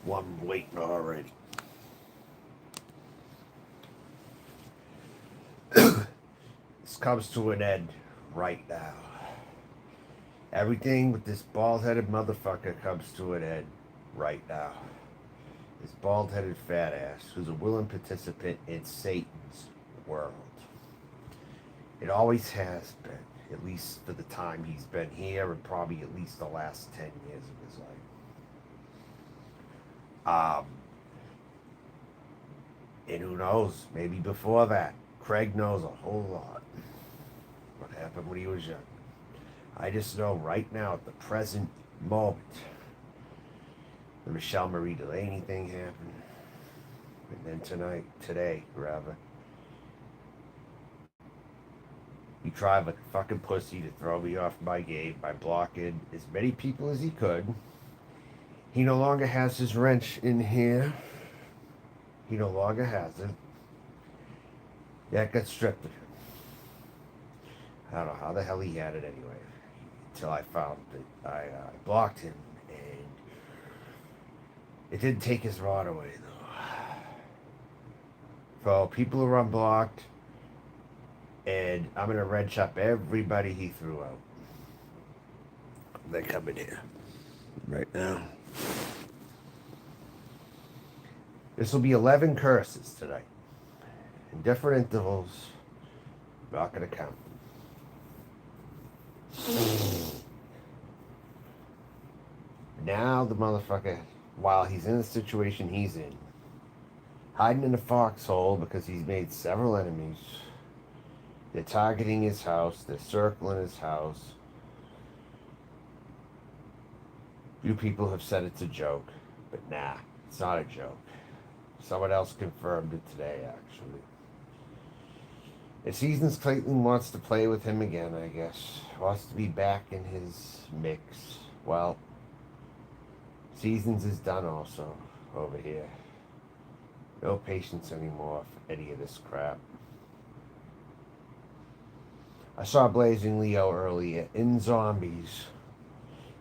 One waiting already. This comes to an end right now. Everything with this bald headed motherfucker comes to an end right now. This bald headed fat ass who's a willing participant in Satan's world. It always has been, at least for the time he's been here, and probably at least the last 10 years of his life. And who knows, maybe before that. Craig knows a whole lot. What happened when he was young. I just know right now, at the present moment, the Michelle Marie Delaney thing happened. And then today, he tried like a fucking pussy to throw me off my game by blocking as many people as he could. He no longer has his wrench in here. He no longer has it. That got stripped of him. I don't know how the hell he had it anyway. Until I found that I blocked him. And it didn't take his rod away, though. So people are unblocked. And I'm going to wrench up everybody he threw out. They're coming here. Right now. This will be 11 curses tonight. In different intervals. I'm not going to count. Now the motherfucker, while he's in the situation he's in, hiding in a foxhole because he's made several enemies. They're targeting his house. They're circling his house. Few people have said it's a joke, but nah, it's not a joke. Someone else confirmed it today, actually. And Seasons Clayton wants to play with him again, I guess. Wants to be back in his mix. Well, Seasons is done also over here. No patience anymore for any of this crap. I saw Blazing Leo earlier in Zombies,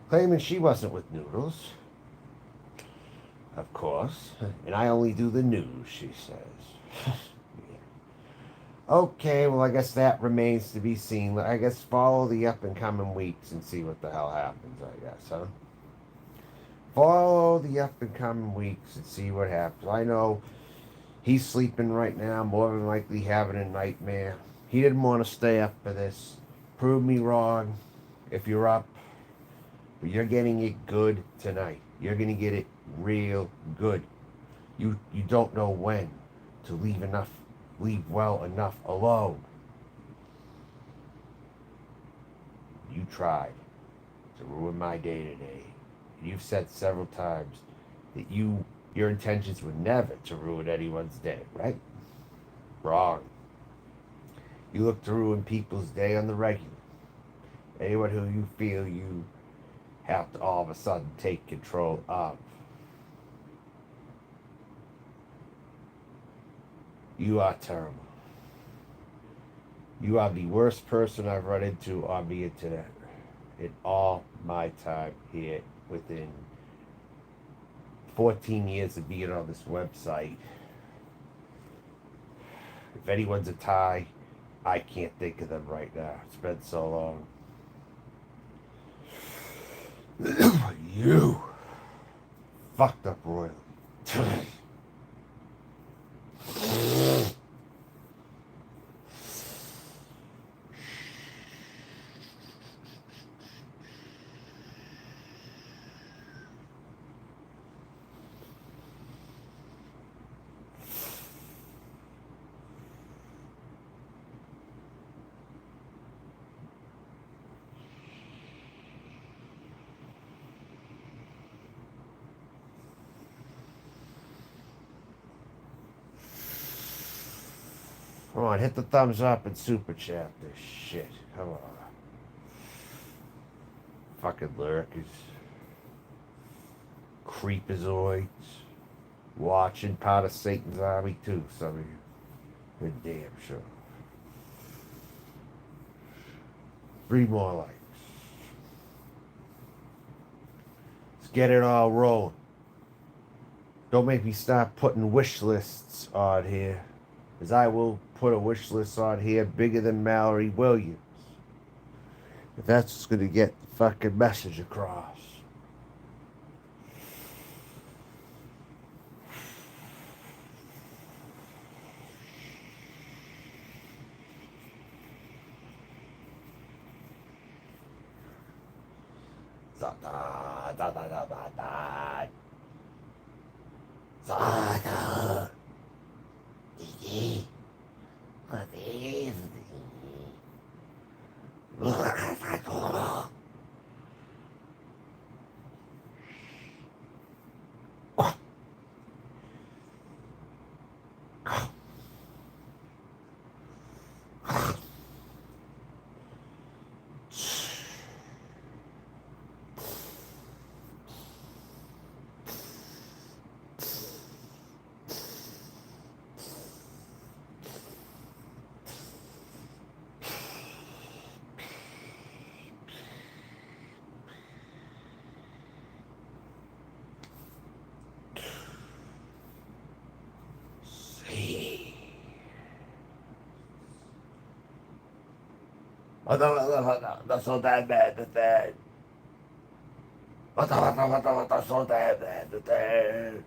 claiming she wasn't with Noodles. Of course. And I only do the news, she says. Yeah. Okay, well, I guess that remains to be seen. I guess follow the up and coming weeks and see what the hell happens, I guess, huh? Follow the up and coming weeks and see what happens. I know he's sleeping right now, more than likely having a nightmare. He didn't want to stay up for this. Prove me wrong if you're up. But you're getting it good tonight. You're going to get it real good. You don't know when to leave well enough alone. You tried to ruin my day today. You've said several times that your intentions were never to ruin anyone's day, right? Wrong. You look to ruin people's day on the regular. Anyone who you feel you have to all of a sudden take control of. You are terrible. You are the worst person I've run into on the internet in all my time here within 14 years of being on this website. If anyone's a tie, I can't think of them right now. It's been so long. You fucked up royally. Come on, hit the thumbs up and super chat this shit. Come on. Fucking lurkers. Creepazoids. Watching part of Satan's army too, some of you. Good damn sure. 3 more likes. Let's get it all rolling. Don't make me start putting wish lists on here. Because I will put a wish list on here bigger than Mallory Williams. If that's what's going to get the fucking message across. That's so damn bad. That's so damn bad.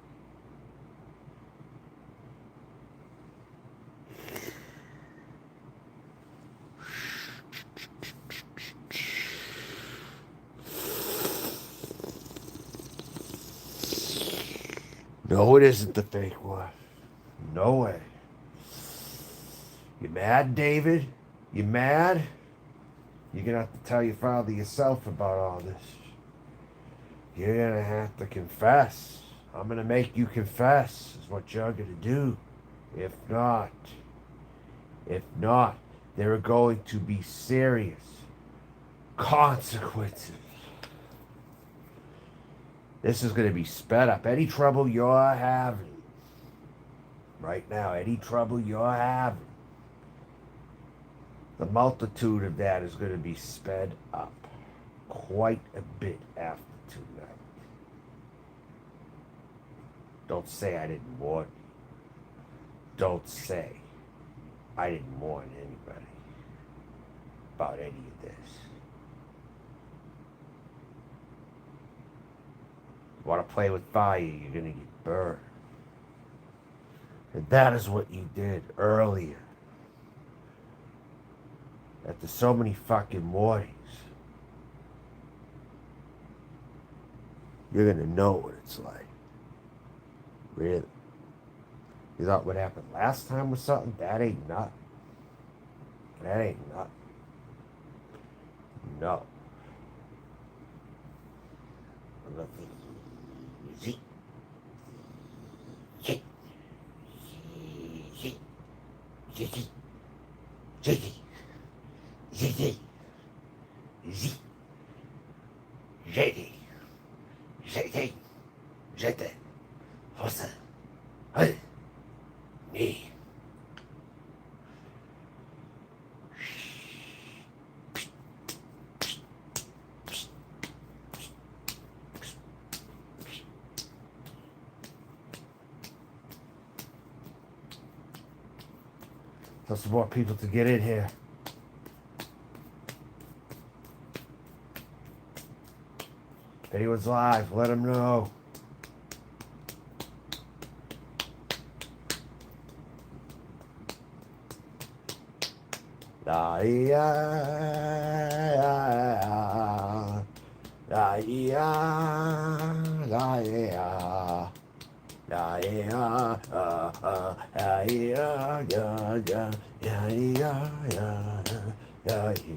No, it isn't the fake one. No way. You mad, David? You mad? You're gonna have to tell your father yourself about all this. You're gonna have to confess. I'm gonna make you confess, is what you're gonna do. If not, there are going to be serious consequences. This is gonna be sped up. Any trouble you're having right now, any trouble you're having, the multitude of that is going to be sped up quite a bit after tonight. Don't say I didn't warn you. Don't say I didn't warn anybody about any of this. You want to play with fire, you're going to get burned. And that is what you did earlier. After so many fucking warnings, you're gonna know what it's like. Really. You thought what happened last time was something? That ain't nothing. That ain't nothing. No. J'étais, você, me. Tell some more people to get in here. If anyone's live, let them know. La ya la ya la ya la ya la ya ya ya ya ya ya ya ya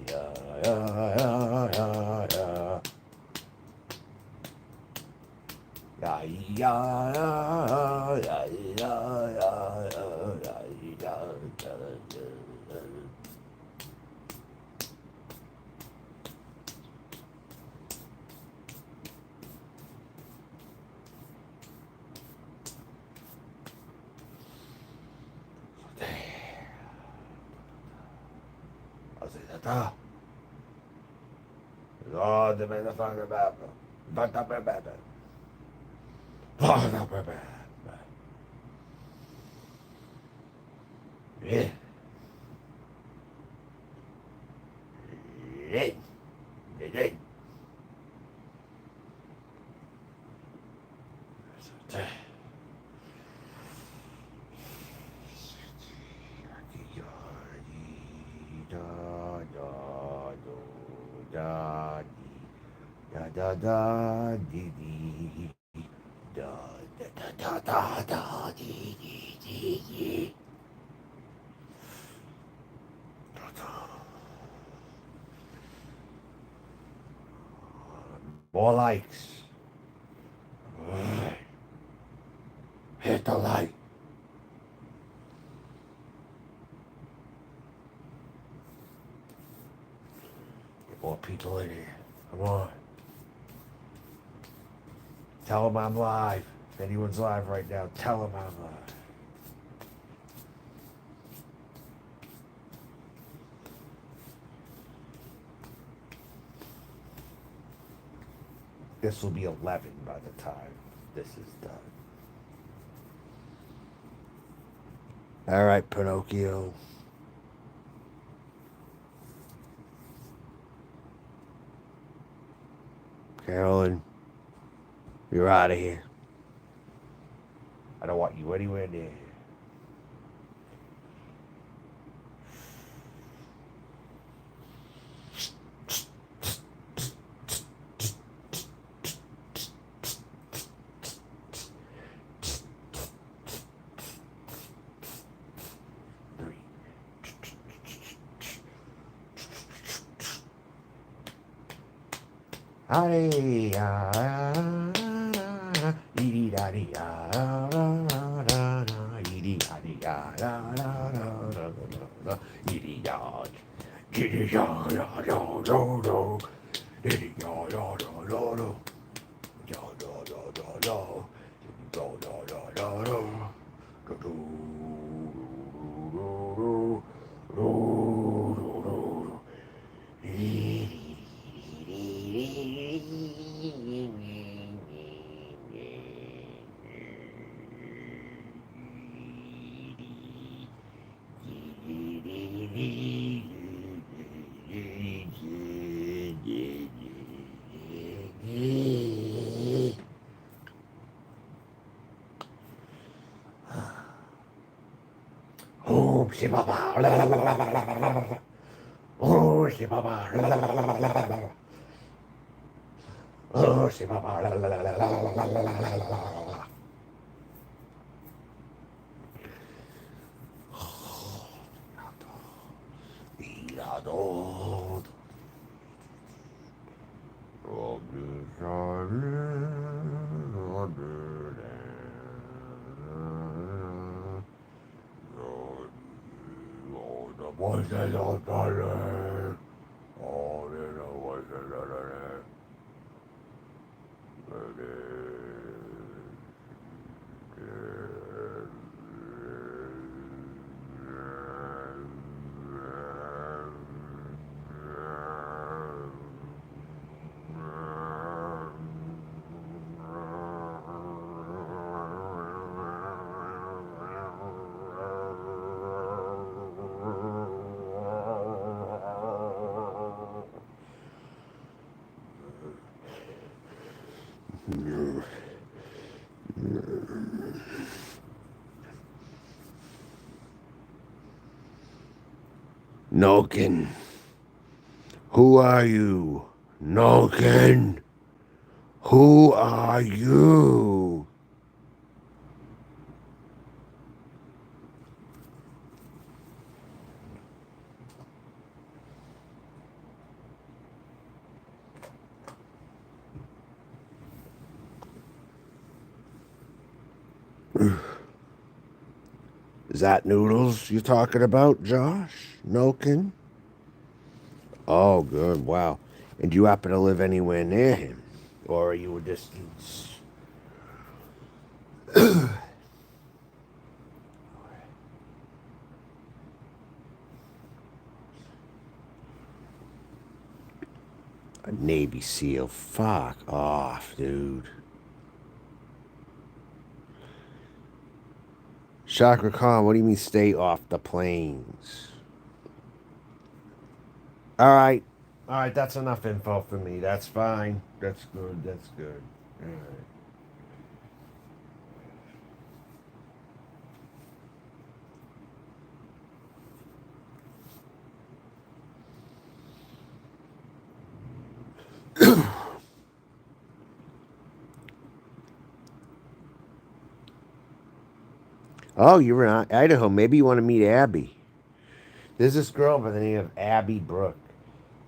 Oh, the Yeah. Yeah. Yeah. Da da da dee dee da da da da da dee dee dee dee. More likes. Hit the light. Get more people in here. Come on. Tell them I'm live. If anyone's live right now, tell them I'm live. This will be 11 by the time this is done. All right, Pinocchio. Carolyn, you're out of here. I don't want you anywhere near here. Hey, Oh, Shibaba. Oh, Shibaba. Oh, Shibaba. Voices of thunder. All in the voices of thunder. Nokin, who are you? Nokin, who are you? Is that Noodles you're talking about, Josh? Nokin? Oh, good. Wow. And do you happen to live anywhere near him? Or are you a distance? A Navy SEAL. Fuck off, dude. Chakra Khan, what do you mean stay off the planes? All right. All right, that's enough info for me. That's fine. That's good. That's good. All right. Oh, you're in Idaho. Maybe you want to meet Abby. There's this girl by the name of Abby Brook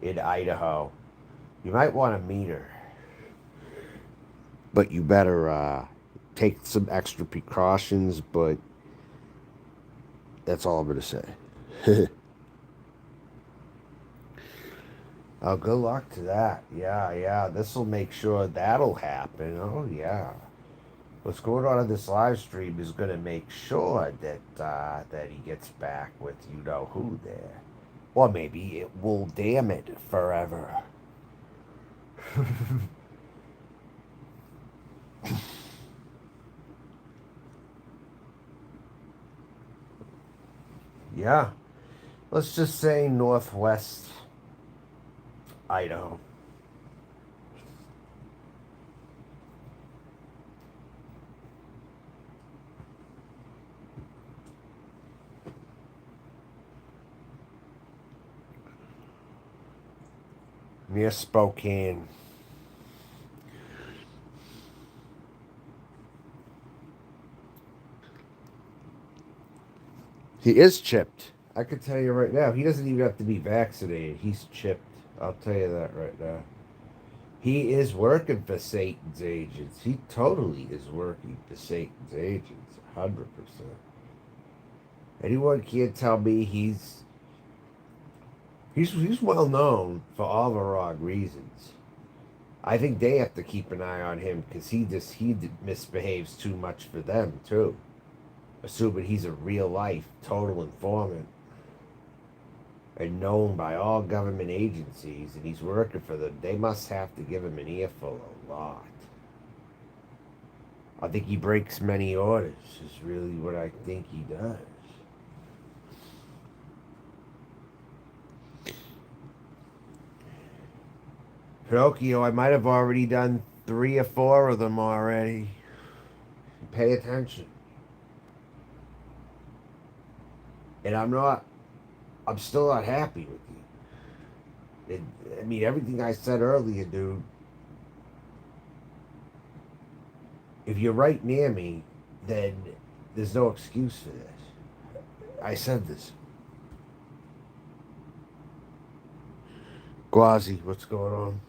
in Idaho. You might want to meet her, but you better take some extra precautions. But that's all I'm going to say. Oh, good luck to that. Yeah, yeah. This will make sure that'll happen. Oh, yeah. What's going on in this live stream is going to make sure that he gets back with you know who there, or maybe it will damn it forever. Yeah, let's just say Northwest Idaho. Near Spokane. He is chipped. I can tell you right now, he doesn't even have to be vaccinated. He's chipped. I'll tell you that right now. He is working for Satan's agents. He totally is working for Satan's agents. 100%. Anyone can't tell me he's well known for all the wrong reasons. I think they have to keep an eye on him because he misbehaves too much for them too. Assuming he's a real life total informant and known by all government agencies and he's working for them, they must have to give him an earful a lot. I think he breaks many orders, is really what I think he does. Pinocchio, I might have already done 3 or 4 of them already. Pay attention. And I'm still not happy with you. I mean, everything I said earlier, dude, if you're right near me, then there's no excuse for this. I said this. Gwazi, what's going on?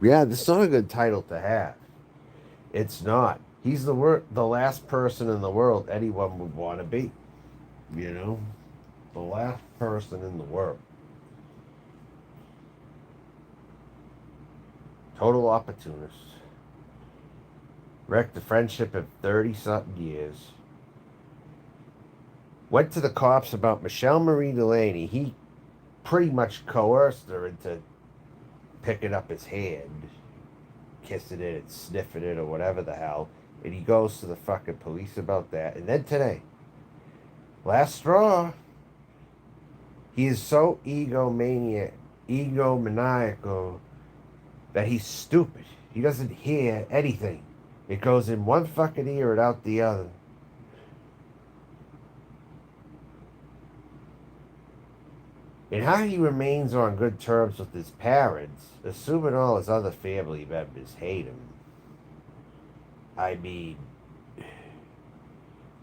Yeah, this is not a good title to have. It's not. He's the last person in the world anyone would want to be. You know, the last person in the world. Total opportunist. Wrecked the friendship of 30 something years. Went to the cops about Michelle Marie Delaney. He pretty much coerced her into picking up his hand, kissing it and sniffing it or whatever the hell. And he goes to the fucking police about that. And then today, last straw, he is so egomaniacal that he's stupid. He doesn't hear anything. It goes in one fucking ear and out the other. And how he remains on good terms with his parents, assuming all his other family members hate him. I mean,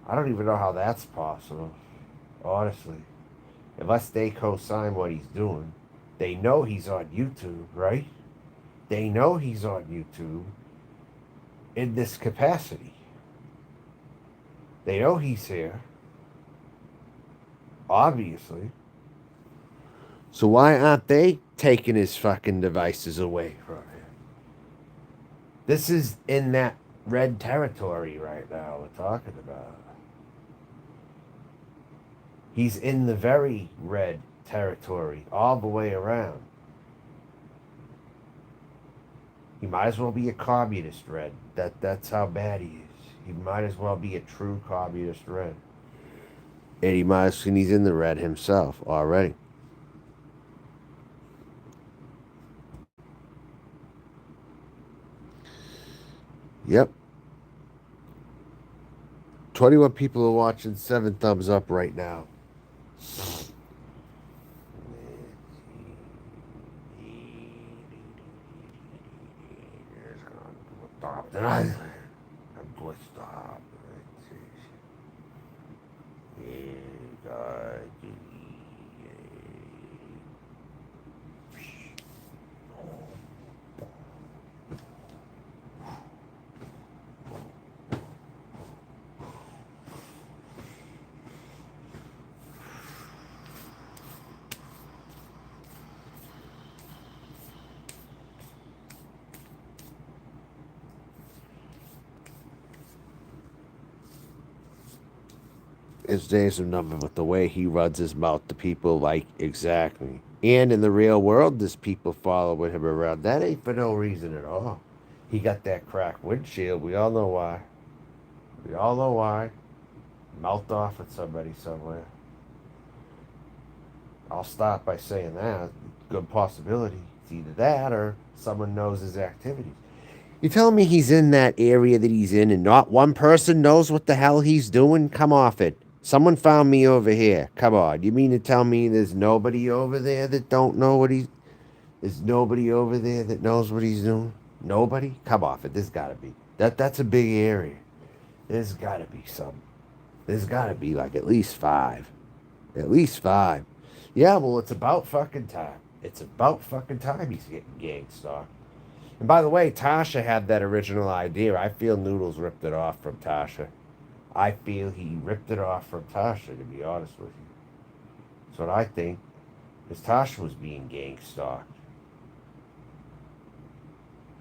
I don't even know how that's possible, honestly. Unless they co-sign what he's doing. They know he's on YouTube, right? They know he's on YouTube in this capacity. They know he's here, obviously. So why aren't they taking his fucking devices away from him? This is in that red territory right now we're talking about. He's in the very red territory all the way around. He might as well be a communist red. That's how bad he is. He might as well be a true communist red. And he's in the red himself already. Yep. 21 people are watching, 7 thumbs up right now. I'm going to stop. His days are numbered with the way he runs his mouth to people, like, exactly. And in the real world, there's people following him around. That ain't for no reason at all. He got that cracked windshield. We all know why. We all know why. Mouthed off at somebody somewhere. I'll start by saying that. Good possibility. It's either that or someone knows his activities. You telling me he's in that area that he's in and not one person knows what the hell he's doing? Come off it. Someone found me over here. Come on. You mean to tell me there's nobody over there that don't know what he's... There's nobody over there that knows what he's doing? Nobody? Come off it. There's gotta be. That's a big area. There's gotta be some. There's gotta be like at least 5. At least 5. Yeah, well, it's about fucking time. It's about fucking time he's getting gang stalked. And by the way, Tasha had that original idea. I feel Noodles ripped it off from Tasha. I feel he ripped it off from Tasha, to be honest with you. That's what I think. Because Tasha was being gang stalked.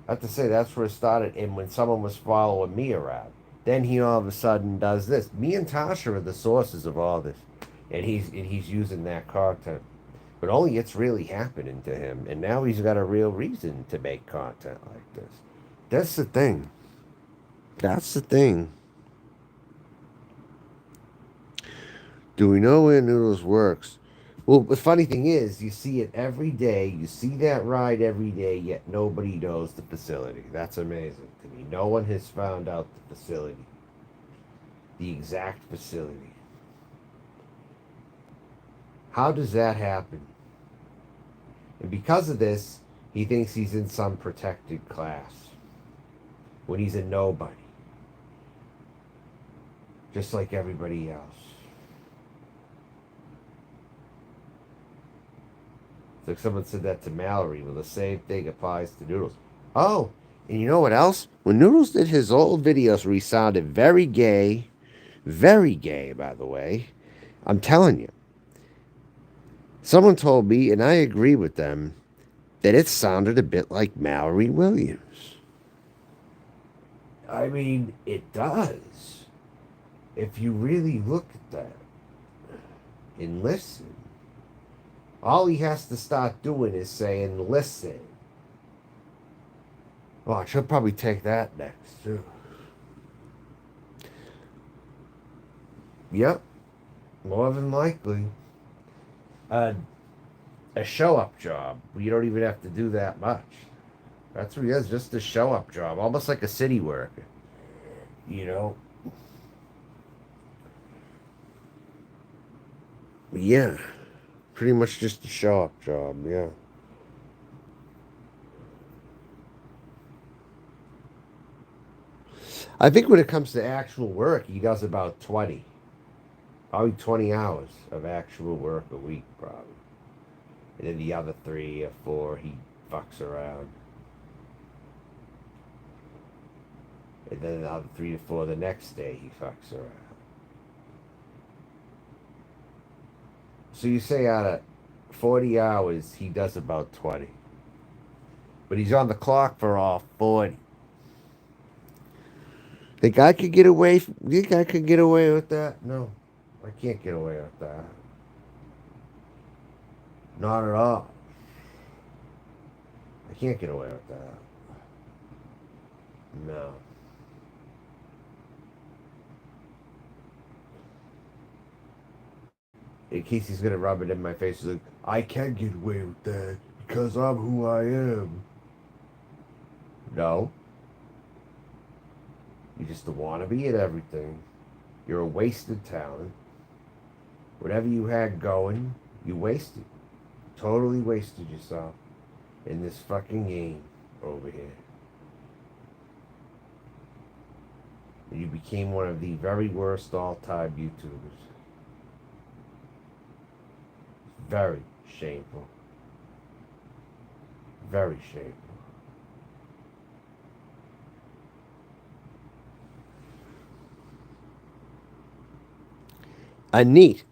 I have to say, that's where it started. And when someone was following me around, then he all of a sudden does this. Me and Tasha are the sources of all this. And he's using that content. But only it's really happening to him. And now he's got a real reason to make content like this. That's the thing. That's the thing. Do we know where Noodles works? Well, the funny thing is, you see it every day. You see that ride every day, yet nobody knows the facility. That's amazing to me. No one has found out the facility. The exact facility. How does that happen? And because of this, he thinks he's in some protected class. When he's a nobody. Just like everybody else. It's like someone said that to Mallory. Well, the same thing applies to Noodles. Oh, and you know what else? When Noodles did his old videos where he sounded very gay, by the way, I'm telling you, someone told me, and I agree with them, that it sounded a bit like Mallory Williams. I mean, it does. If you really look at that and listen. All he has to start doing is saying, listen. Watch, he'll probably take that next, too. Yep. More than likely. A show-up job. You don't even have to do that much. That's what he is, just a show-up job. Almost like a city worker. You know? Yeah. Pretty much just a show-up job, yeah. I think when it comes to actual work, he does about 20. Probably 20 hours of actual work a week, probably. And then the other 3 or 4, he fucks around. And then the other 3 to 4 the next day, he fucks around. So you say out of 40 hours, he does about 20. But he's on the clock for all 40. Think I could get away? Think I could get away with that? No, I can't get away with that. Not at all. I can't get away with that. No. In case he's gonna rub it in my face, he's like, I can get away with that because I'm who I am. No, you just want to be at everything. You're a wasted talent. Whatever you had going, you wasted. Totally wasted yourself in this fucking game over here. And you became one of the very worst all-time YouTubers. Very shameful. Very shameful. A neat.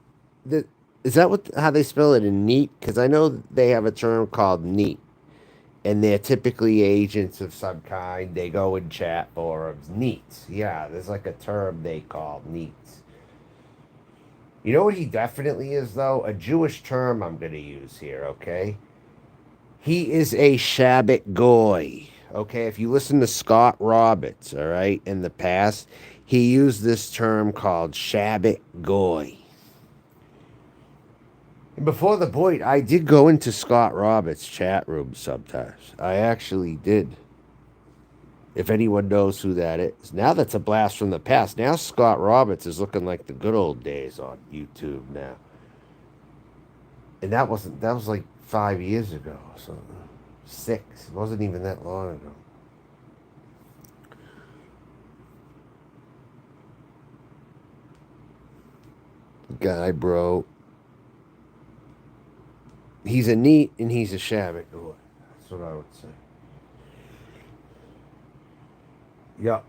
The, is that what how they spell it? A neat? Because I know they have a term called neat, and they're typically agents of some kind. They go in chat forums. Neats. Yeah, there's like a term they call neats. You know what he definitely is, though? A Jewish term I'm going to use here, okay? He is a Shabbat goy. Okay, if you listen to Scott Roberts, all right, in the past, he used this term called Shabbat goy. And before the point, I did go into Scott Roberts' chat room sometimes. I actually did. If anyone knows who that is. Now that's a blast from the past. Now Scott Roberts is looking like the good old days on YouTube now. And that was like 5 years ago, so 6. It wasn't even that long ago. Guy, bro. He's a neat and he's a Shabbat goy. That's what I would say. Yup.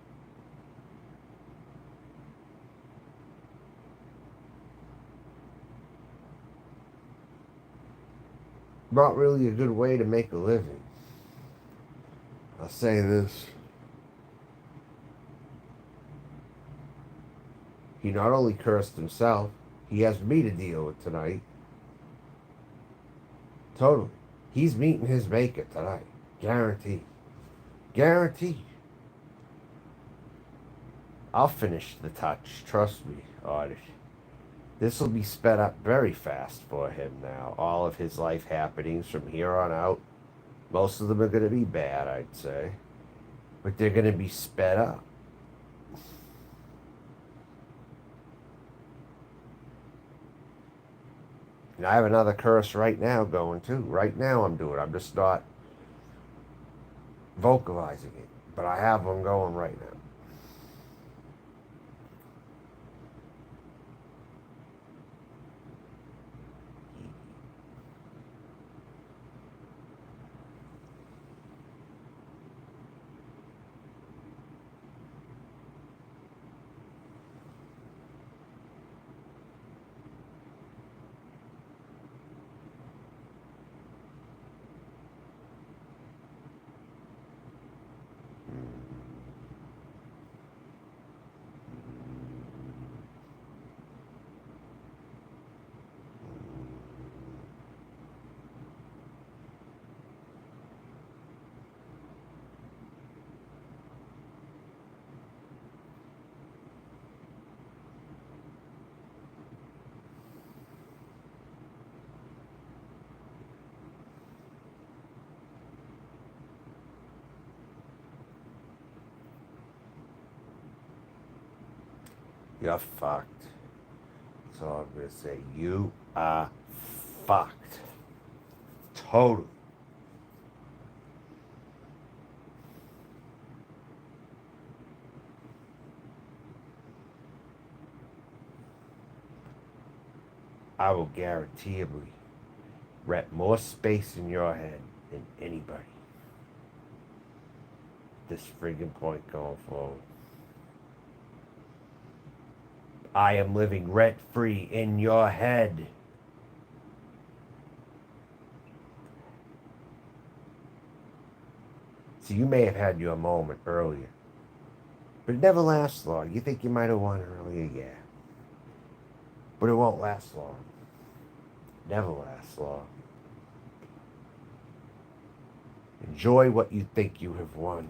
Not really a good way to make a living. I'll say this. He not only cursed himself, he has me to deal with tonight. Totally. He's meeting his maker tonight. Guaranteed. Guaranteed. I'll finish the touch. Trust me, Artie. This will be sped up very fast for him now. All of his life happenings from here on out. Most of them are going to be bad, I'd say. But they're going to be sped up. And I have another curse right now going too. Right now I'm doing it. I'm just not vocalizing it. But I have one going right now. You're fucked. That's all I'm going to say. You are fucked. Totally. I will guaranteeably rent more space in your head than anybody. This friggin' point going forward. I am living rent free in your head. So you may have had your moment earlier, but it never lasts long. You think you might have won earlier, yeah, but it won't last long. Never lasts long. Enjoy what you think you have won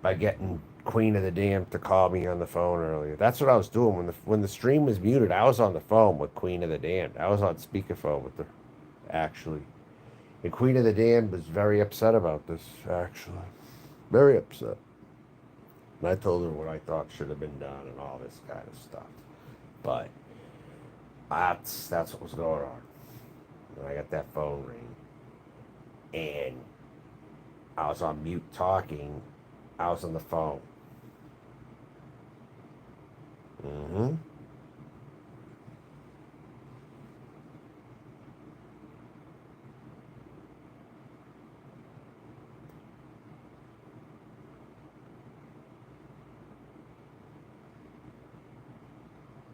by getting Queen of the Damned to call me on the phone earlier. That's what I was doing when the stream was muted. I was on the phone with Queen of the Damned. I was on speakerphone with her, actually. And Queen of the Damned was very upset about this, actually. Very upset. And I told her what I thought should have been done and all this kind of stuff. But that's what was going on. And I got that phone ring. And I was on mute talking. I was on the phone. Mm-hmm.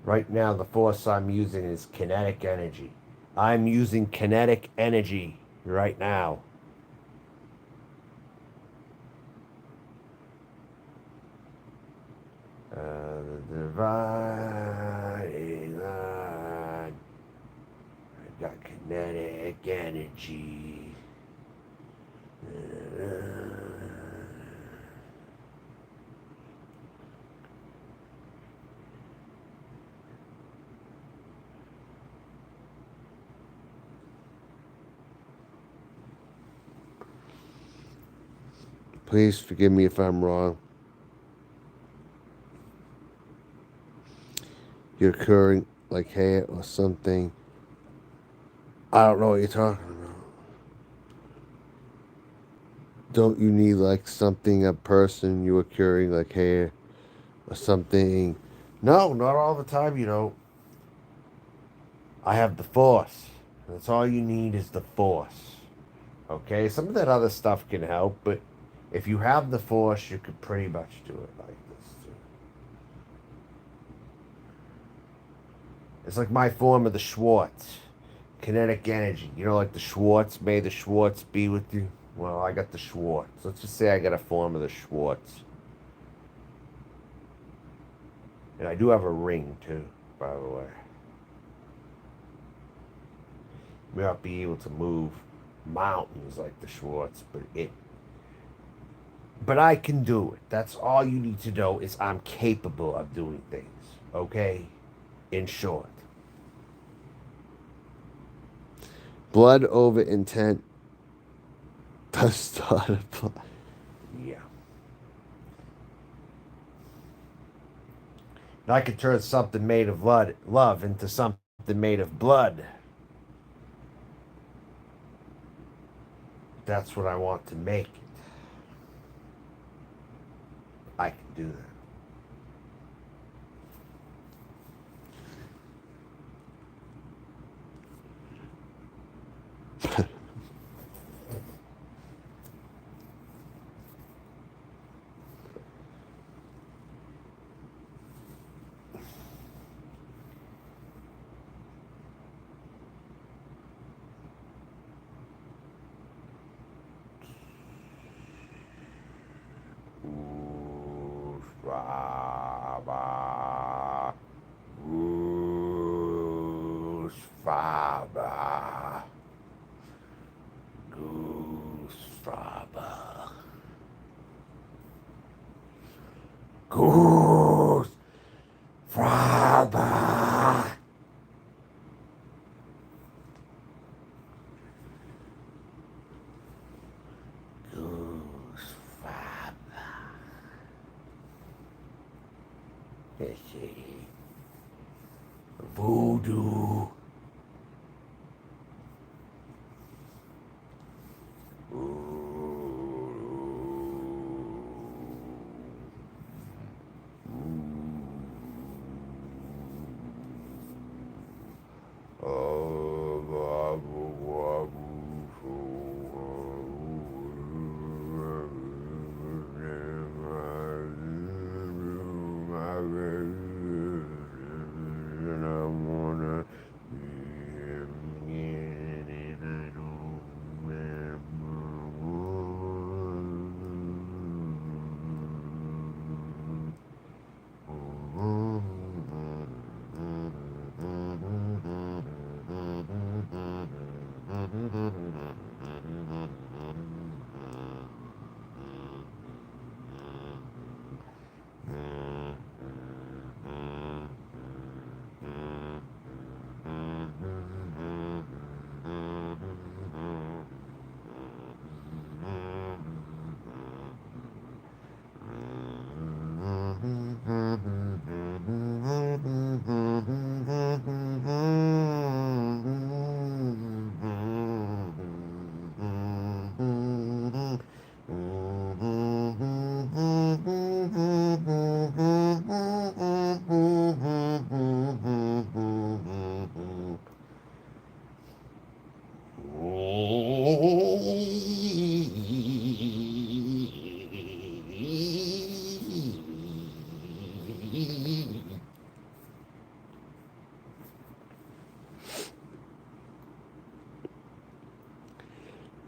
Right now, the force I'm using is kinetic energy. I'm using kinetic energy right now. The dividing line. I've got kinetic energy. Please forgive me if I'm wrong. You're occurring like hair or something. I don't know what you're talking about. Don't you need like something, a person you occurring like hair or something? No, not all the time, you know. I have the force. That's all you need is the force. Okay? Some of that other stuff can help, but if you have the force, you could pretty much do it like this too. It's like my form of the Schwartz. Kinetic energy. You know, like the Schwartz, may the Schwartz be with you. Well, I got the Schwartz. Let's just say I got a form of the Schwartz. And I do have a ring too, by the way. May not be able to move mountains like the Schwartz, but I can do it. That's all you need to know is I'm capable of doing things. Okay? In short. Blood over intent does start apply. Yeah. And I could turn something made of love into something made of blood. That's what I want to make it. I can do that. Father, Goose Father, Goose Father, Goose Father. Goose Father. Let's see. Voodoo.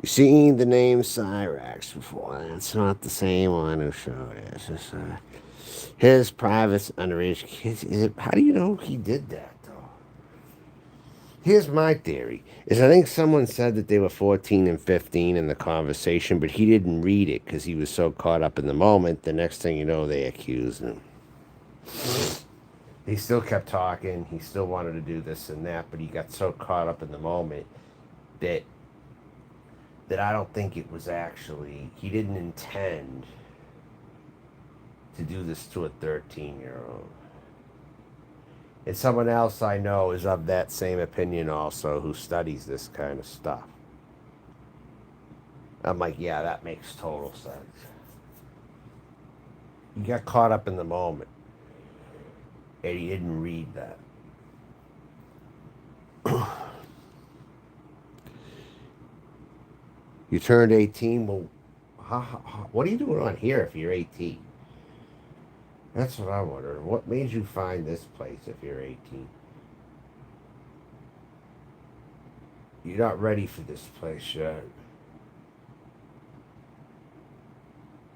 Seen the name Cyrax before. That's not the same one who showed us. His private underage kids. How do you know he did that, though? Here's my theory: is I think someone said that they were 14 and 15 in the conversation, but he didn't read it because he was so caught up in the moment. The next thing you know, they accused him. He still kept talking. He still wanted to do this and that, but he got so caught up in the moment that I don't think it was actually, he didn't intend to do this to a 13-year-old. And someone else I know is of that same opinion also, who studies this kind of stuff. I'm like, yeah, that makes total sense. You got caught up in the moment, and he didn't read that. You turned 18. Well, what are you doing on here if you're 18? That's what I wonder. What made you find this place if you're 18? You're not ready for this place yet.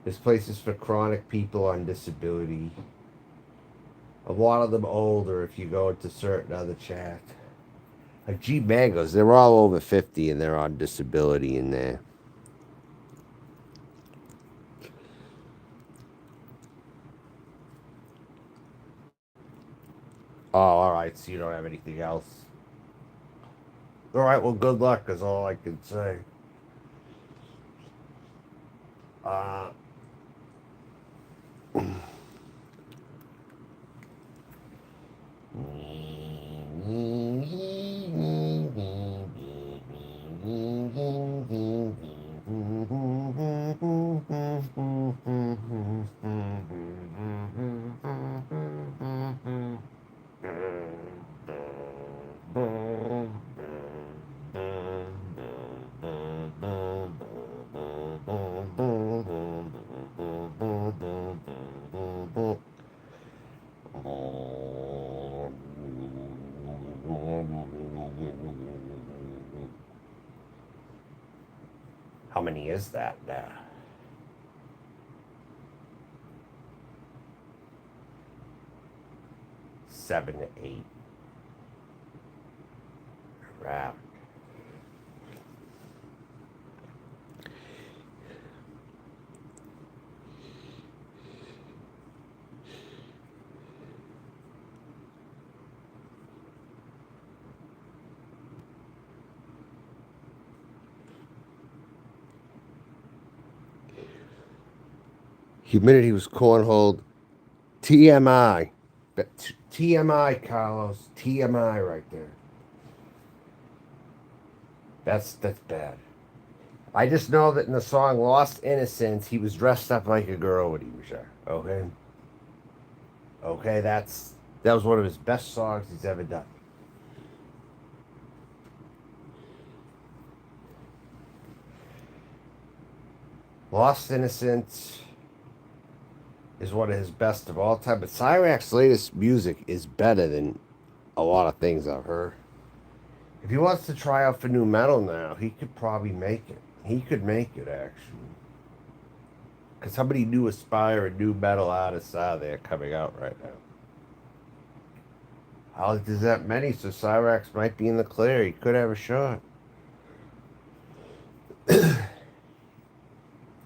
This place is for chronic people on disability. A lot of them older if you go into certain other chat. Like G Mangoes, they're all over 50 and they're on disability in there. Oh, alright, so you don't have anything else. Alright, well, good luck is all I can say. Uh... How many is that now? Seven to eight. Right. Humidity was cornholed. TMI. TMI, Carlos. TMI right there. That's bad. I just know that in the song Lost Innocence, he was dressed up like a girl when he was there. Okay? Okay, that was one of his best songs he's ever done. Lost Innocence is one of his best of all time, but Cyrax's latest music is better than a lot of things I've heard. If he wants to try out for new metal now, he could probably make it. He could make it, actually. Because somebody new aspiring new metal artists out there coming out right now. I don't think there's that many, so Cyrax might be in the clear. He could have a shot.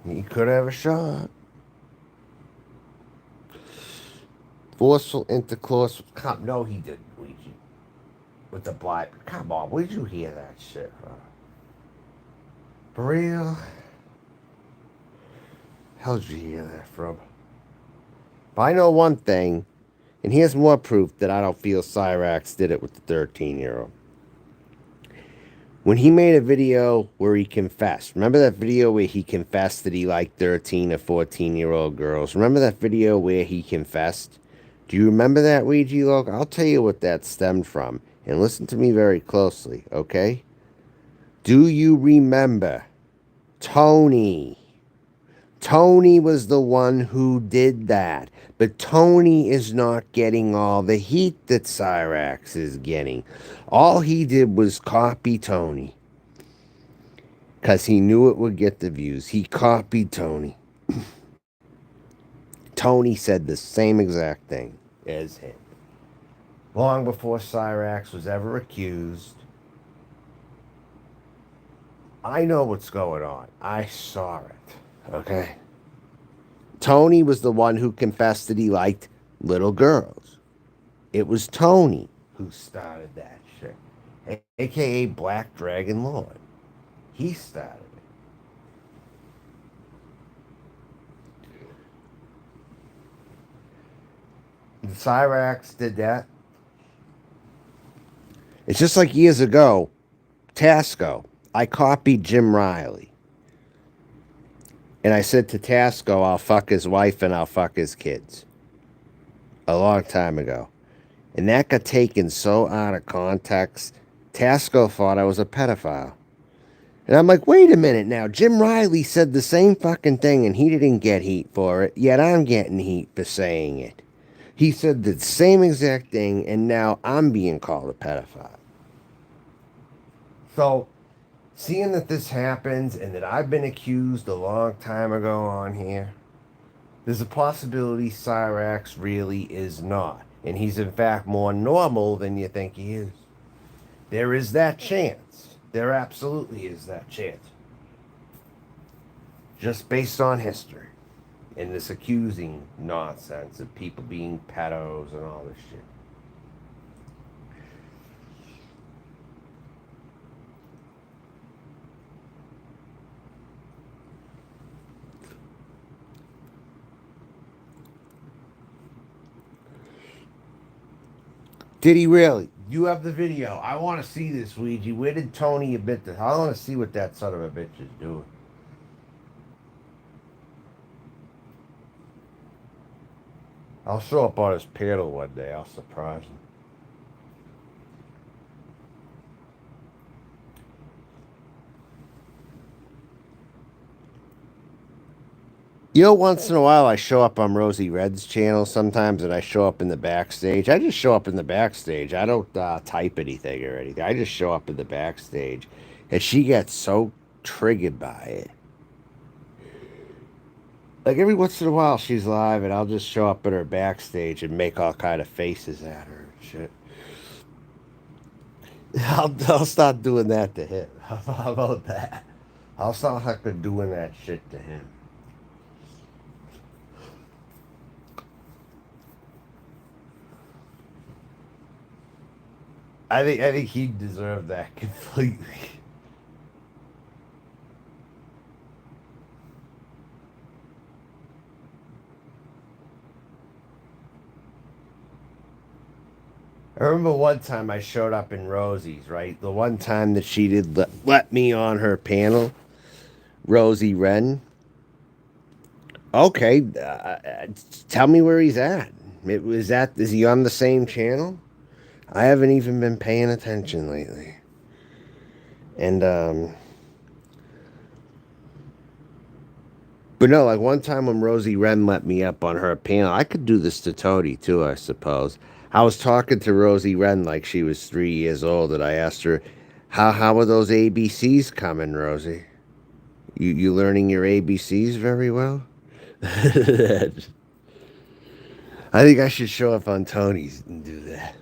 He could have a shot. Forceful intercourse. No, he didn't, Luigi. With the black. Come on, where did you hear that shit from? For real? How'd you hear that from? But I know one thing, and here's more proof that I don't feel Cyrax did it with the 13-year-old. When he made a video where he confessed, remember that video where he confessed that he liked 13 or 14-year-old girls? Remember that video where he confessed? Do you remember that, Ouija Loc? I'll tell you what that stemmed from. And listen to me very closely, okay? Do you remember Tony? Tony was the one who did that. But Tony is not getting all the heat that Cyrax is getting. All he did was copy Tony. because he knew it would get the views. He copied Tony. Tony said the same exact thing as him. Long before Cyrax was ever accused. I know what's going on. I saw it. Okay? Tony was the one who confessed that he liked little girls. It was Tony who started that shit. AKA Black Dragon Lord. He started it. The Cyrax did that. It's just like years ago, Tasco. I copied Jim Riley. And I said to Tasco, I'll fuck his wife and I'll fuck his kids. A long time ago. And that got taken so out of context. Tasco thought I was a pedophile. And I'm like, wait a minute now. Jim Riley said the same fucking thing and he didn't get heat for it, yet I'm getting heat for saying it. He said the same exact thing and now I'm being called a pedophile. So, seeing that this happens and that I've been accused a long time ago on here, there's a possibility Cyrax really is not. And he's in fact more normal than you think he is. There is that chance. There absolutely is that chance. Just based on history. And this accusing nonsense of people being pedos and all this shit. Did he really? You have the video. I want to see this, Ouija. Where did Tony admit this? I want to see what that son of a bitch is doing. I'll show up on his panel one day. I'll surprise him. You know, once in a while I show up on Rosie Red's channel sometimes and I show up in the backstage. I just show up in the backstage. I don't type anything or anything. I just show up in the backstage. And she gets so triggered by it. Like every once in a while she's live and I'll just show up in her backstage and make all kind of faces at her and shit. I'll start doing that to him. How about that? I'll start fucking doing that shit to him. I think he deserved that completely. I remember one time I showed up in Rosie's, right? The one time that she did let me on her panel, Rosie Wren. Okay, tell me where he's at. Is he on the same channel? I haven't even been paying attention lately. And but no, like one time when Rosie Wren let me up on her panel, I could do this to Tony too, I suppose. I was talking to Rosie Wren like she was 3 years old, and I asked her, "How are those ABCs coming, Rosie? You learning your ABCs very well?" I think I should show up on Tony's and do that.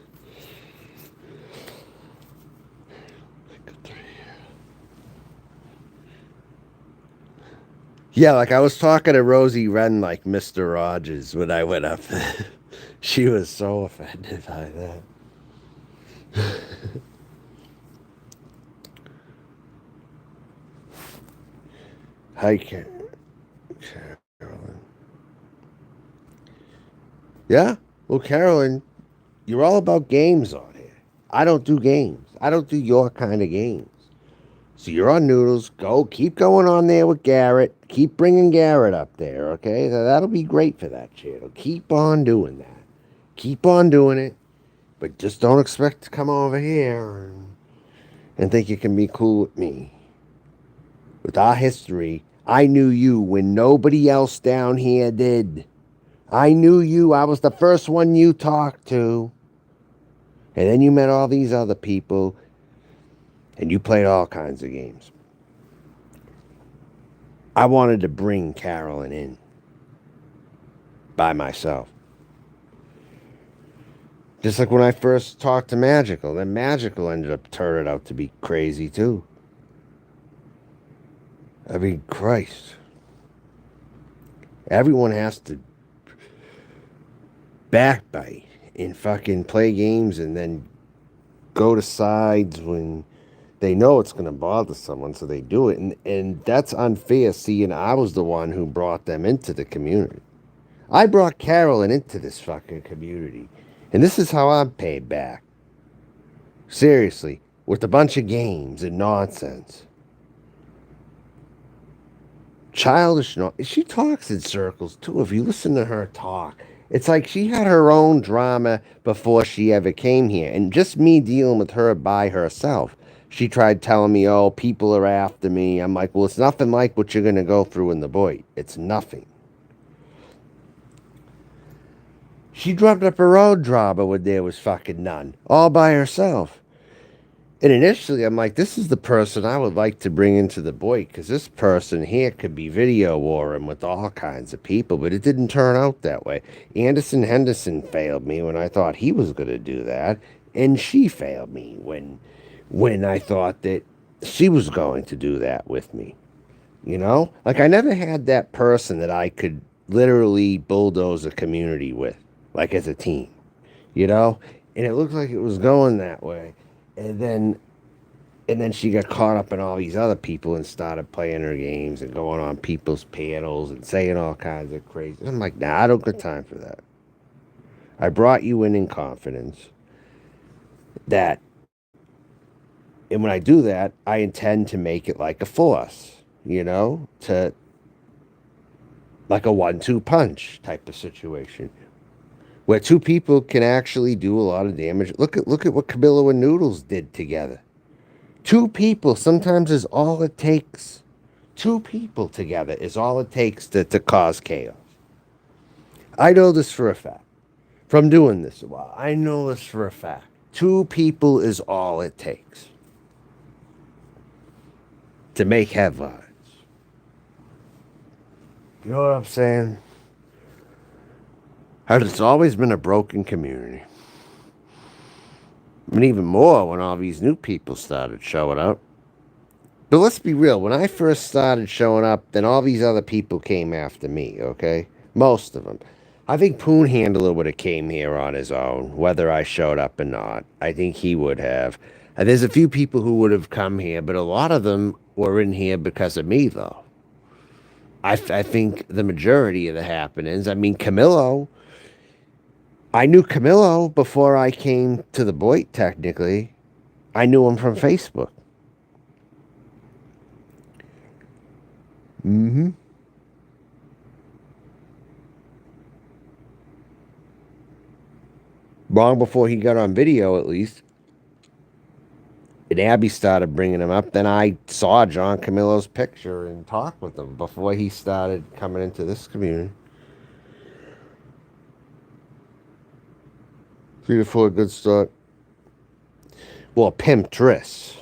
Yeah, like I was talking to Rosie Wren like Mr. Rogers when I went up there. She was so offended by that. Hi, Carolyn. Yeah? Well, Carolyn, you're all about games on here. I don't do games. I don't do your kind of games. So you're on Noodles. Keep going on there with Garrett. Keep bringing Garrett up there, okay? That'll be great for that channel. Keep on doing that. Keep on doing it. But just don't expect to come over here and think you can be cool with me. With our history, I knew you when nobody else down here did. I knew you. I was the first one you talked to. And then you met all these other people. And you played all kinds of games. I wanted to bring Carolyn in by myself. Just like when I first talked to Magical, then Magical ended up turning out to be crazy too. I mean, Christ. Everyone has to backbite and fucking play games and then go to sides when they know it's going to bother someone, so they do it. And that's unfair, seeing I was the one who brought them into the community. I brought Carolyn into this fucking community. And this is how I'm paid back. Seriously, with a bunch of games and nonsense. Childish, no. She talks in circles too. If you listen to her talk, it's like she had her own drama before she ever came here. And just me dealing with her by herself. She tried telling me, oh, people are after me. I'm like, well, it's nothing like what you're going to go through in the Boy. It's nothing. She drummed up her own drama when there was fucking none. All by herself. And initially, I'm like, this is the person I would like to bring into the Boy, because this person here could be video warring with all kinds of people, but it didn't turn out that way. Anderson Henderson failed me when I thought he was going to do that, and she failed me when I thought that she was going to do that with me. You know? Like, I never had that person that I could literally bulldoze a community with, like as a team, you know? And it looked like it was going that way. And then she got caught up in all these other people and started playing her games and going on people's panels and saying all kinds of crazy. I'm like, nah, I don't got time for that. I brought you in confidence that, and when I do that, I intend to make it like a force, you know, to like a 1-2 punch type of situation where two people can actually do a lot of damage. Look at what Camilo and Noodles did together. Two people sometimes is all it takes. Two people together is all it takes to cause chaos. I know this for a fact. From doing this a while, I know this for a fact. Two people is all it takes to make headlines. You know what I'm saying? It's always been a broken community. And even more when all these new people started showing up. But let's be real. When I first started showing up, then all these other people came after me, okay? Most of them. I think Poon Handler would have came here on his own, whether I showed up or not. I think he would have. And there's a few people who would have come here, but a lot of them were in here because of me, though. I think the majority of the happenings, I mean, Camilo, I knew Camilo before I came to the Boy, technically. I knew him from Facebook. Mm-hmm. Long before he got on video, at least. And Abby started bringing him up. Then I saw John Camilo's picture and talked with him before he started coming into this community. Beautiful, a good start. Well, pimptress.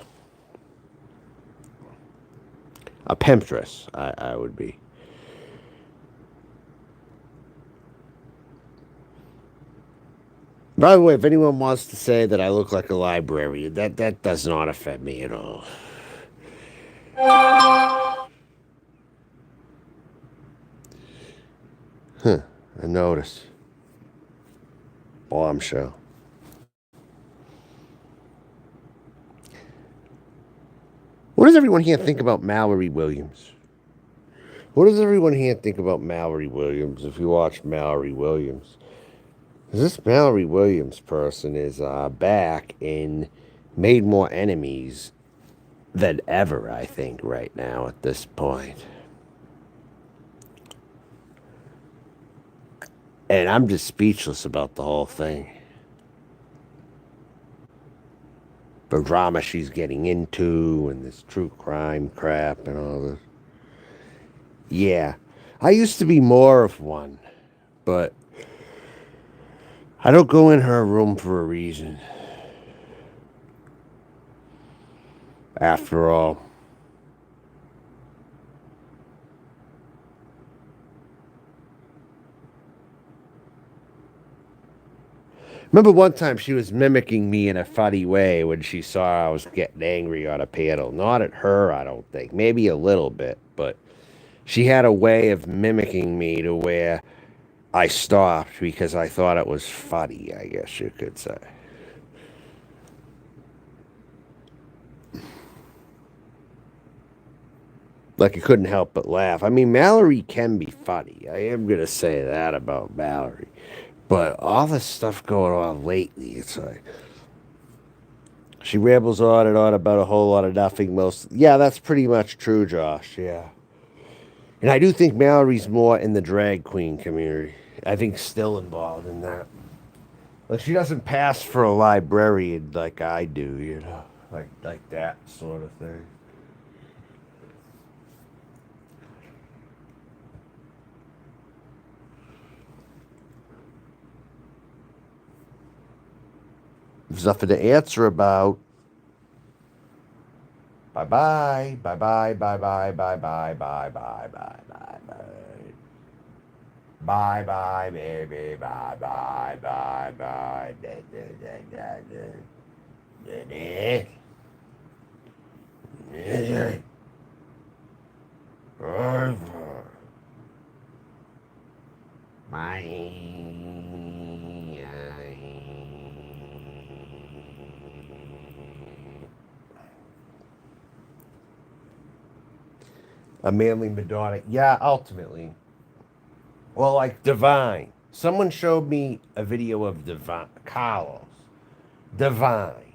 A pimptress, I would be. By the way, if anyone wants to say that I look like a librarian, that does not offend me at all. Huh, I notice. Bombshell. What does everyone here think about Mallory Williams? What does everyone here think about Mallory Williams if you watch Mallory Williams? This Mallory Williams person is back and made more enemies than ever, I think, right now at this point. And I'm just speechless about the whole thing. The drama she's getting into and this true crime crap and all this. Yeah, I used to be more of one, but I don't go in her room for a reason. After all, Remember one time she was mimicking me in a funny way when she saw I was getting angry on a panel. Not at her, I don't think. Maybe a little bit, but she had a way of mimicking me to where I stopped because I thought it was funny, I guess you could say. Like I couldn't help but laugh. I mean, Mallory can be funny. I am going to say that about Mallory. But all this stuff going on lately, it's like she rambles on and on about a whole lot of nothing most. Yeah, that's pretty much true, Josh. Yeah. And I do think Mallory's more in the drag queen community. I think still involved in that. Like she doesn't pass for a librarian like I do, you know. Like that sort of thing. There's nothing to answer about. Bye bye. Bye bye. Bye bye. Bye bye. Bye bye. Bye bye. Bye. Bye bye, baby. Bye bye. Bye bye. A manly Madonna. Yeah, ultimately. Well, like Divine. Someone showed me a video of Divine. Carlos. Divine.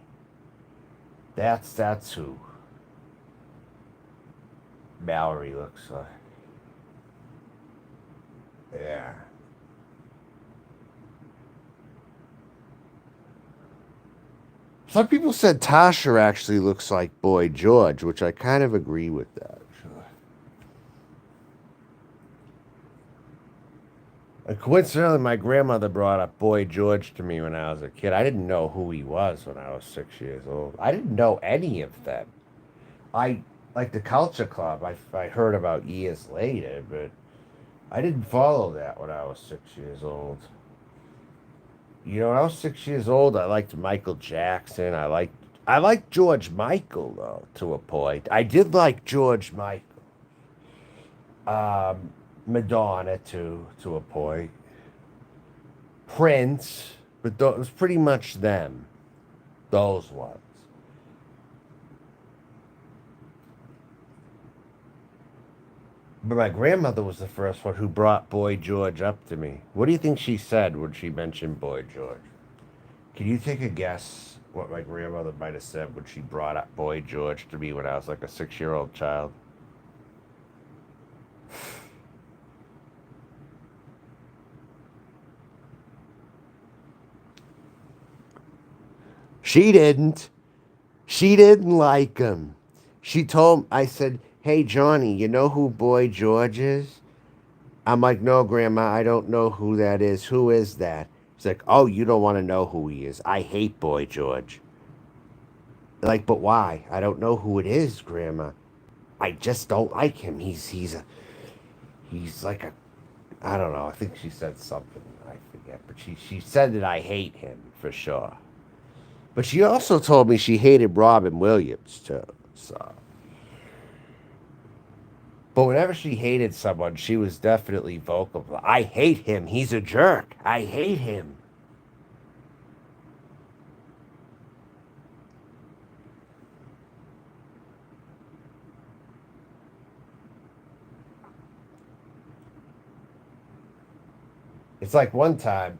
That's who Mallory looks like. Yeah. Some people said Tasha actually looks like Boy George, which I kind of agree with that. And coincidentally, my grandmother brought up Boy George to me when I was a kid. I didn't know who he was when I was 6 years old. I didn't know any of them. I like the Culture Club. I heard about years later, but I didn't follow that when I was 6 years old. You know, when I was 6 years old, I liked Michael Jackson. I liked George Michael though to a point. I did like George Michael. Madonna to a point. Prince, but it was pretty much them. Those ones. But my grandmother was the first one who brought Boy George up to me. What do you think she said when she mentioned Boy George? Can you take a guess what my grandmother might have said when she brought up Boy George to me when I was like a 6 year old child? She didn't. She didn't like him. I said, hey, Johnny, you know who Boy George is? I'm like, no, Grandma, I don't know who that is. Who is that? She's like, oh, you don't want to know who he is. I hate Boy George. Like, but why? I don't know who it is, Grandma. I just don't like him. He's like a I don't know. I think she said something. I forget, but she said that I hate him for sure. But she also told me she hated Robin Williams too. So, but whenever she hated someone, she was definitely vocal. I hate him. He's a jerk. I hate him. It's like one time,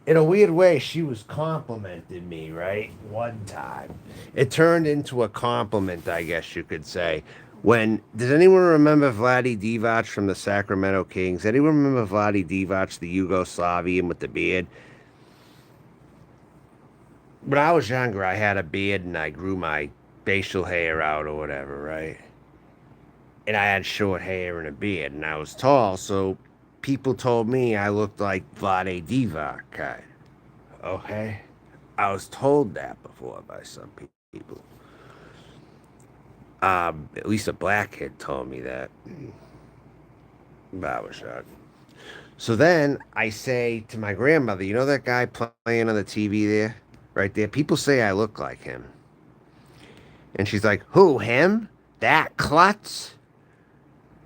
in a weird way, she was complimenting me, right? One time. It turned into a compliment, I guess you could say. Does anyone remember Vladi Divac from the Sacramento Kings? Anyone remember Vladi Divac, the Yugoslavian with the beard? When I was younger, I had a beard and I grew my facial hair out or whatever, right? And I had short hair and a beard, and I was tall, so people told me I looked like Vlade Divac, kind. Okay, I was told that before by some people. At least a black kid told me that. But I was young. So then I say to my grandmother, you know that guy playing on the TV there? Right there? People say I look like him. And she's like, who, him? That klutz?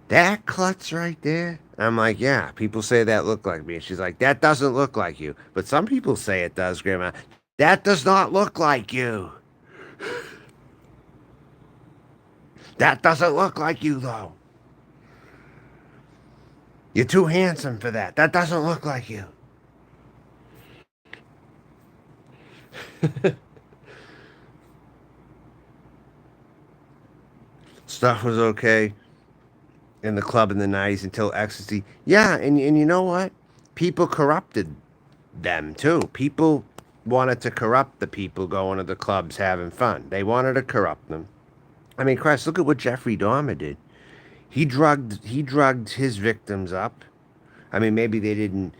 That klutz right there? I'm like, yeah, people say that look like me. And she's like, that doesn't look like you. But some people say it does, Grandma. That does not look like you. That doesn't look like you, though. You're too handsome for that. That doesn't look like you. Stuff was okay in the club in the 90s until ecstasy. Yeah, and you know what? People corrupted them too. People wanted to corrupt the people going to the clubs having fun. They wanted to corrupt them. I mean, Christ, look at what Jeffrey Dahmer did. He drugged his victims up. I mean, maybe they didn't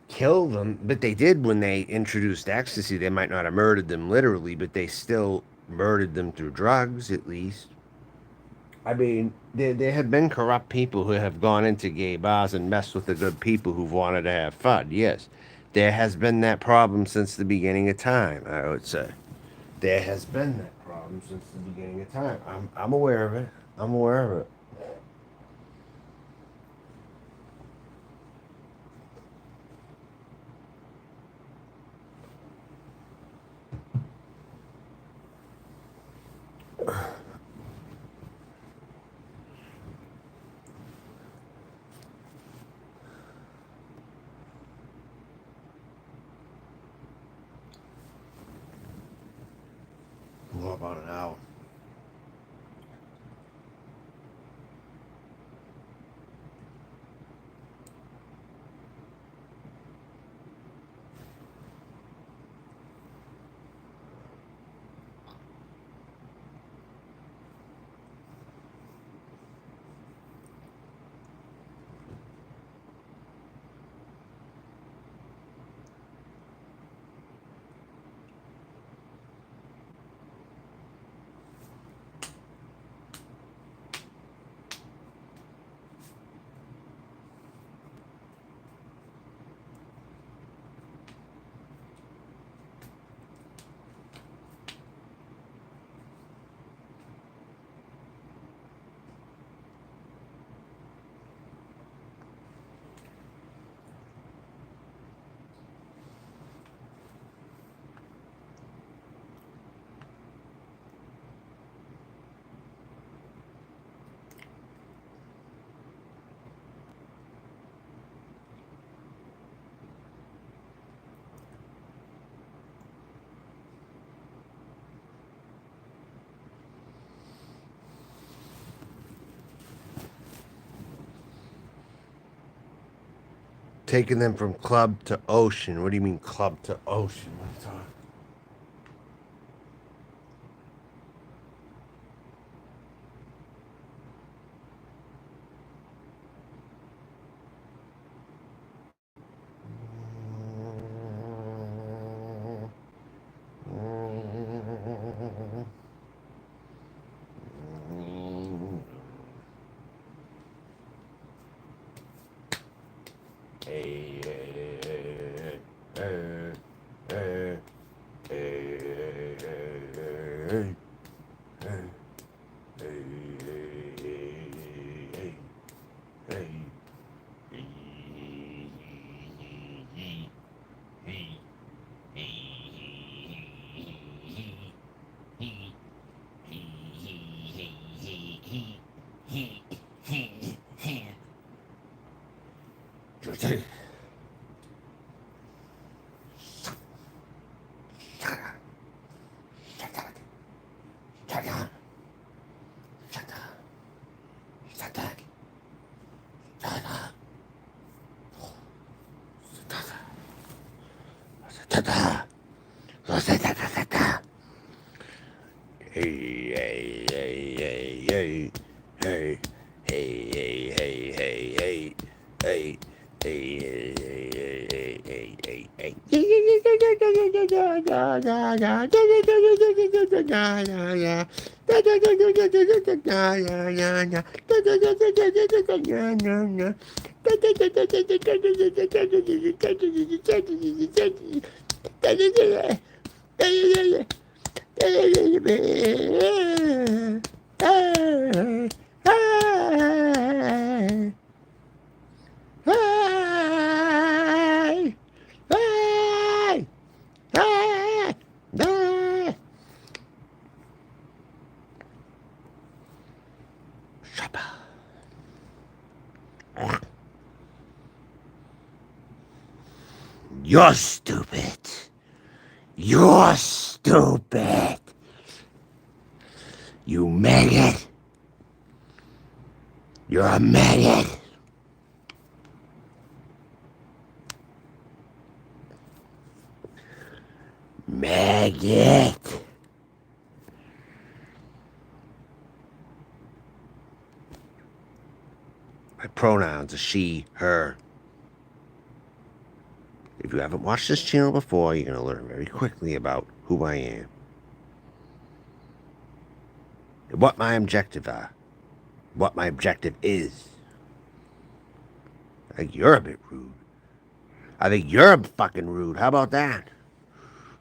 kill them, but they did when they introduced ecstasy. They might not have murdered them literally, but they still murdered them through drugs, at least. I mean, there have been corrupt people who have gone into gay bars and messed with the good people who've wanted to have fun. Yes, there has been that problem since the beginning of time, I would say. There has been that problem since the beginning of time. I'm aware of it. I'm aware of it. More about an hour. Taking them from club to ocean. What do you mean club to ocean? What are you talking? Hey, hey, hey, hey, hey, hey, hey, hey. Hey, hey, hey, hey, hey, hey, hey, hey, hey, hey, hey, hey, hey, hey, hey, hey, hey, hey. You're stupid. You're stupid. You maggot. You're a maggot. Maggot. My pronouns are she, her. If you haven't watched this channel before, you're going to learn very quickly about who I am. And what my objective are. What my objective is. I think you're a bit rude. I think you're fucking rude. How about that?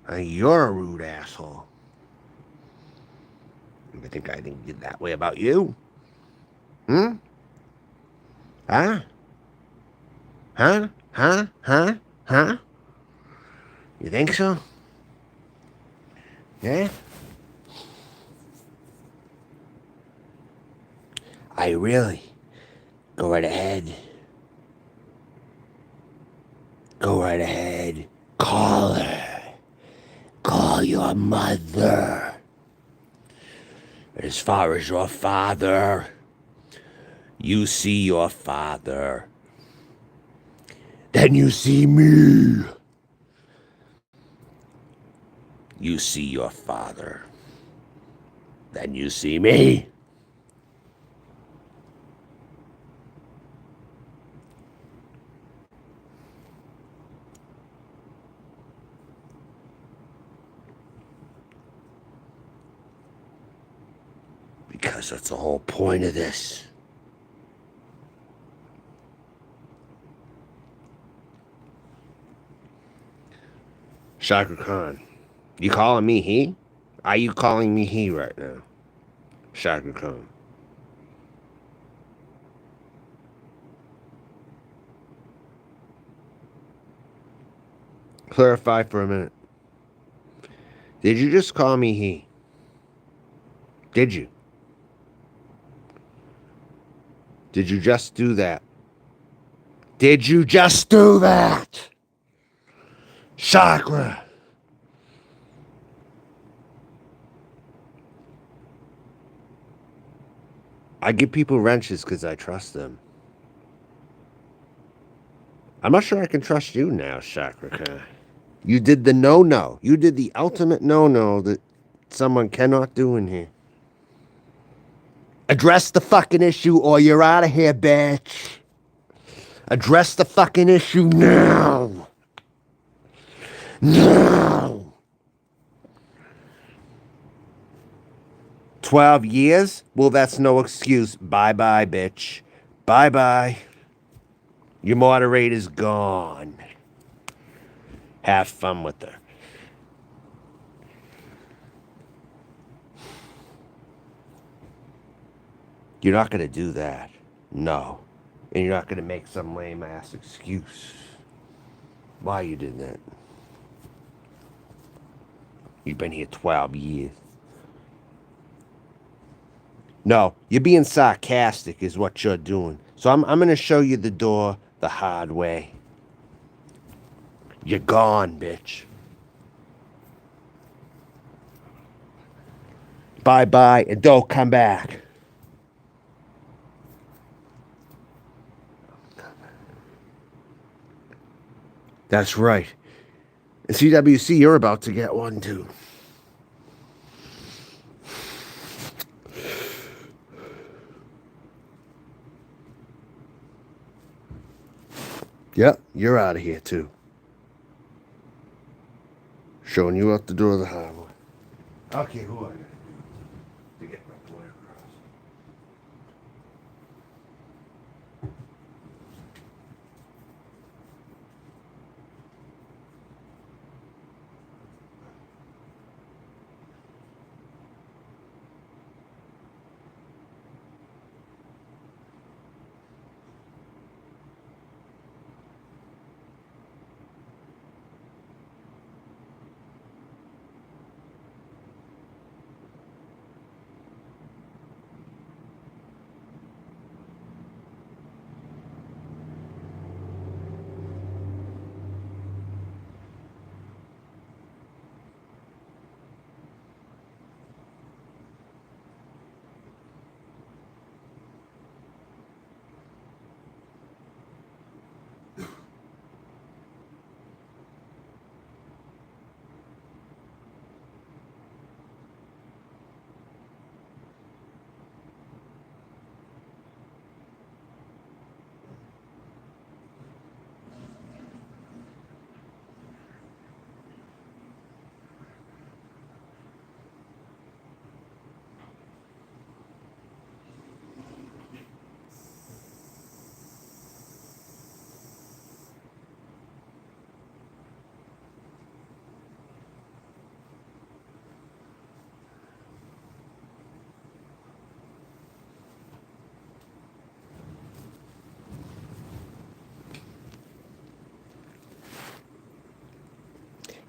I think you're a rude asshole. I think that way about you. Hmm? Huh? Huh? Huh? Huh? Huh? You think so? Yeah? I really. Go right ahead. Go right ahead. Call her. Call your mother. As far as your father, you see your father. Then you see me. You see your father. Then you see me. Because that's the whole point of this. Shaka Khan, you calling me he? Are you calling me he right now? Shaka Khan. Clarify for a minute. Did you just call me he? Did you? Did you just do that? Did you just do that? Chakra. I give people wrenches because I trust them. I'm not sure I can trust you now, Chakra. You did the no-no. You did the ultimate no-no that someone cannot do in here. Address the fucking issue or you're out of here, bitch. Address the fucking issue now. Now. 12 years? Well, that's no excuse. Bye-bye, bitch. Bye-bye. Your moderator's gone. Have fun with her. You're not going to do that. No. And you're not going to make some lame-ass excuse why you did that. You've been here 12 years. No, you're being sarcastic is what you're doing. So I'm going to show you the door the hard way. You're gone, bitch. Bye-bye, and don't come back. That's right. And CWC, you're about to get one, too. Yep, you're out of here, too. Showing you out the door of the hard way. Okay, who I gotta do to get my point across?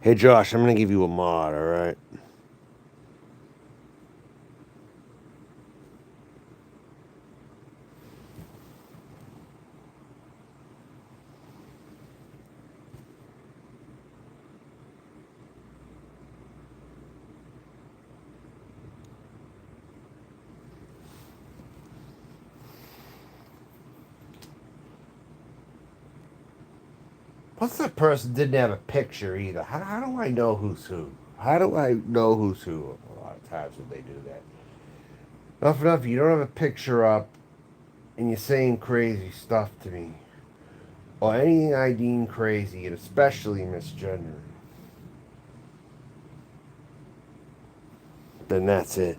Hey Josh, I'm gonna give you a mod, alright? Plus that person didn't have a picture either. How do I know who's who? How do I know who's who a lot of times when they do that? Enough, you don't have a picture up and you're saying crazy stuff to me. Or anything I deem crazy, and especially misgendering. Then that's it.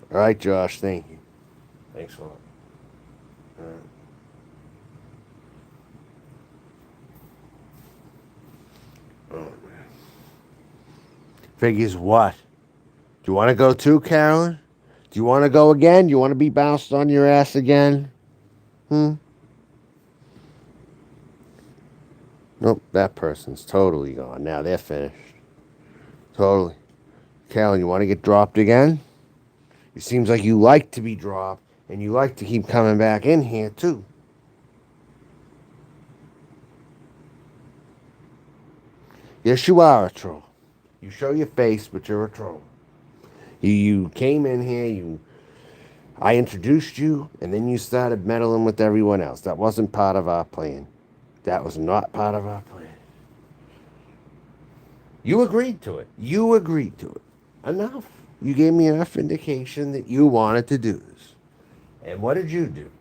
Alright, Josh, thank you. Thanks a lot. Alright. Oh, man. Figures what? Do you want to go too, Carolyn? Do you want to go again? Do you want to be bounced on your ass again? Nope, that person's totally gone. Now they're finished. Totally. Carolyn, you want to get dropped again? It seems like you like to be dropped, and you like to keep coming back in here, too. Yes, you are a troll. You show your face, but you're a troll. You came in here, I introduced you, and then you started meddling with everyone else. That wasn't part of our plan. That was not part of our plan. You agreed to it. You agreed to it. Enough. You gave me enough indication that you wanted to do this. And what did you do?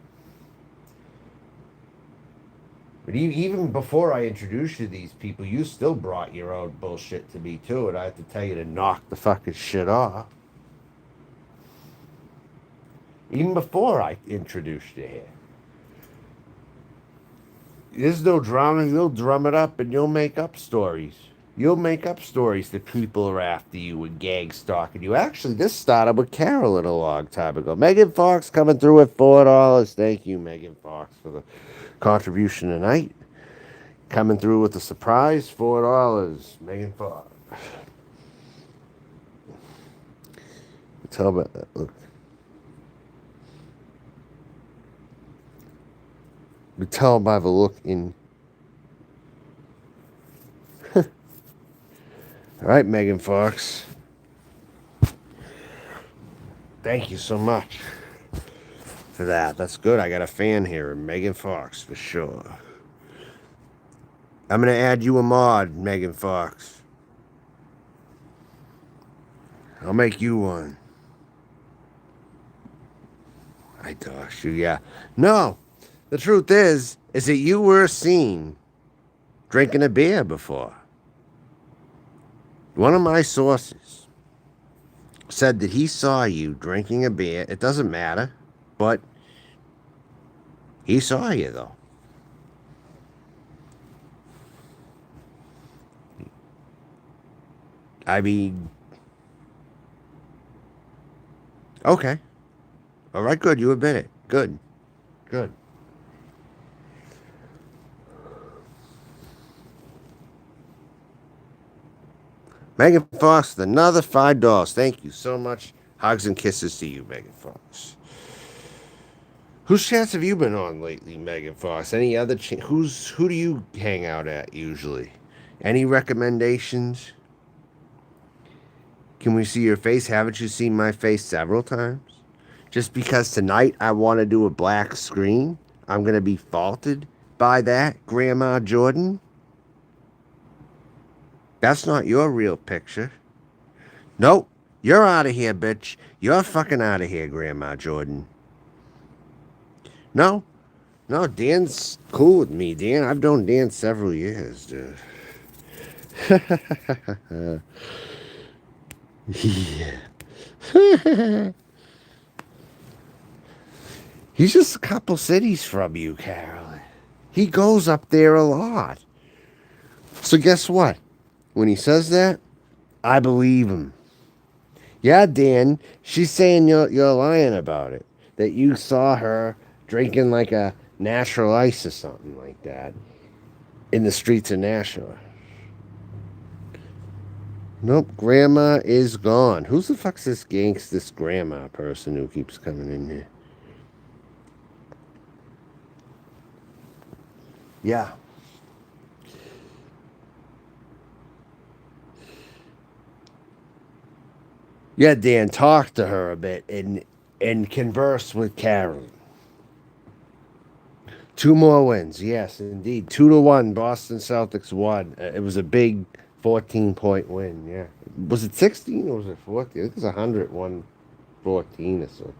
But even before I introduced you to these people, you still brought your own bullshit to me, too, and I have to tell you to knock the fucking shit off. Even before I introduced you here. There's no drama. You'll drum it up and you'll make up stories. You'll make up stories that people are after you and gang stalking you. Actually, this started with Carolyn a long time ago. Megan Fox coming through with $4. Thank you, Megan Fox, for the contribution tonight. Coming through with a surprise, $4. Megan Fox. Tell about that. Look. You tell by the look in. All right, Megan Fox. Thank you so much for that. That's good. I got a fan here, Megan Fox, for sure. I'm going to add you a mod, Megan Fox. I'll make you one. I doxed you, yeah. No, the truth is that you were seen drinking a beer before. One of my sources said that he saw you drinking a beer. It doesn't matter, but he saw you though. I mean, okay. All right, good. You admit it. Good. Good. Megan Fox, another $5. Thank you so much. Hugs and kisses to you, Megan Fox. Whose chats have you been on lately, Megan Fox? Any other? Who do you hang out at usually? Any recommendations? Can we see your face? Haven't you seen my face several times? Just because tonight I want to do a black screen, I'm gonna be faulted by that, Grandma Jordan. That's not your real picture. Nope. You're out of here, bitch. You're fucking out of here, Grandma Jordan. No, no, Dan's cool with me, Dan. I've known Dan several years, dude. Yeah. He's just a couple cities from you, Carolyn. He goes up there a lot. So guess what? When he says that, I believe him. Yeah, Dan, she's saying you're lying about it. That you saw her drinking like a natural ice or something like that in the streets of Nashua. Nope, grandma is gone. Who's the fuck's this grandma person who keeps coming in here? Yeah. Yeah, Dan, talk to her a bit and converse with Carolyn. Two more wins, yes, indeed. 2-1. Boston Celtics won. It was a big 14-point win. Yeah, was it 16 or was it 14? I think it was 114 or something.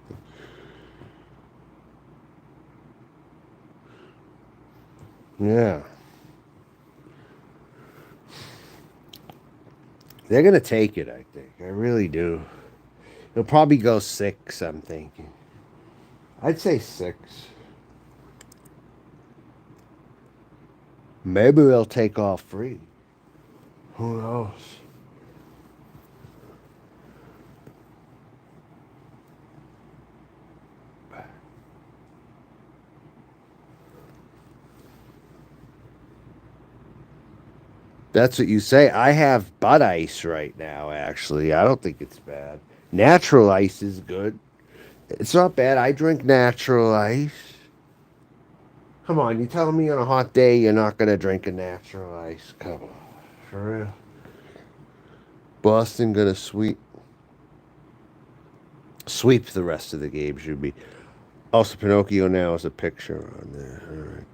Yeah, they're gonna take it. I think. I really do. It'll probably go 6. I'm thinking. I'd say 6. Maybe they'll take all 3. Who knows? That's what you say. I have Bud Ice right now, actually. I don't think it's bad. Natural ice is good. It's not bad. I drink natural ice. Come on, you telling me on a hot day you're not going to drink a natural ice? Come on. For real. Boston going to sweep the rest of the game, should be. Also, Pinocchio now has a picture on there. All right.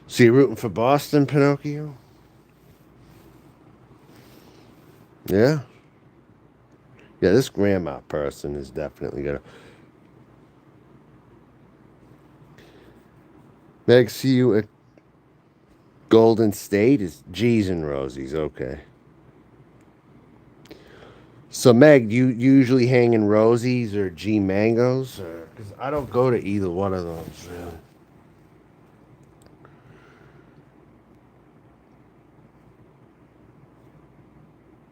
So you're rooting for Boston, Pinocchio? Yeah. Yeah, this grandma person is definitely gonna. Meg, see you at Golden State is G's and Rosie's. Okay. So Meg, you usually hang in Rosie's or G Mangoes? Because I don't go to either one of those really.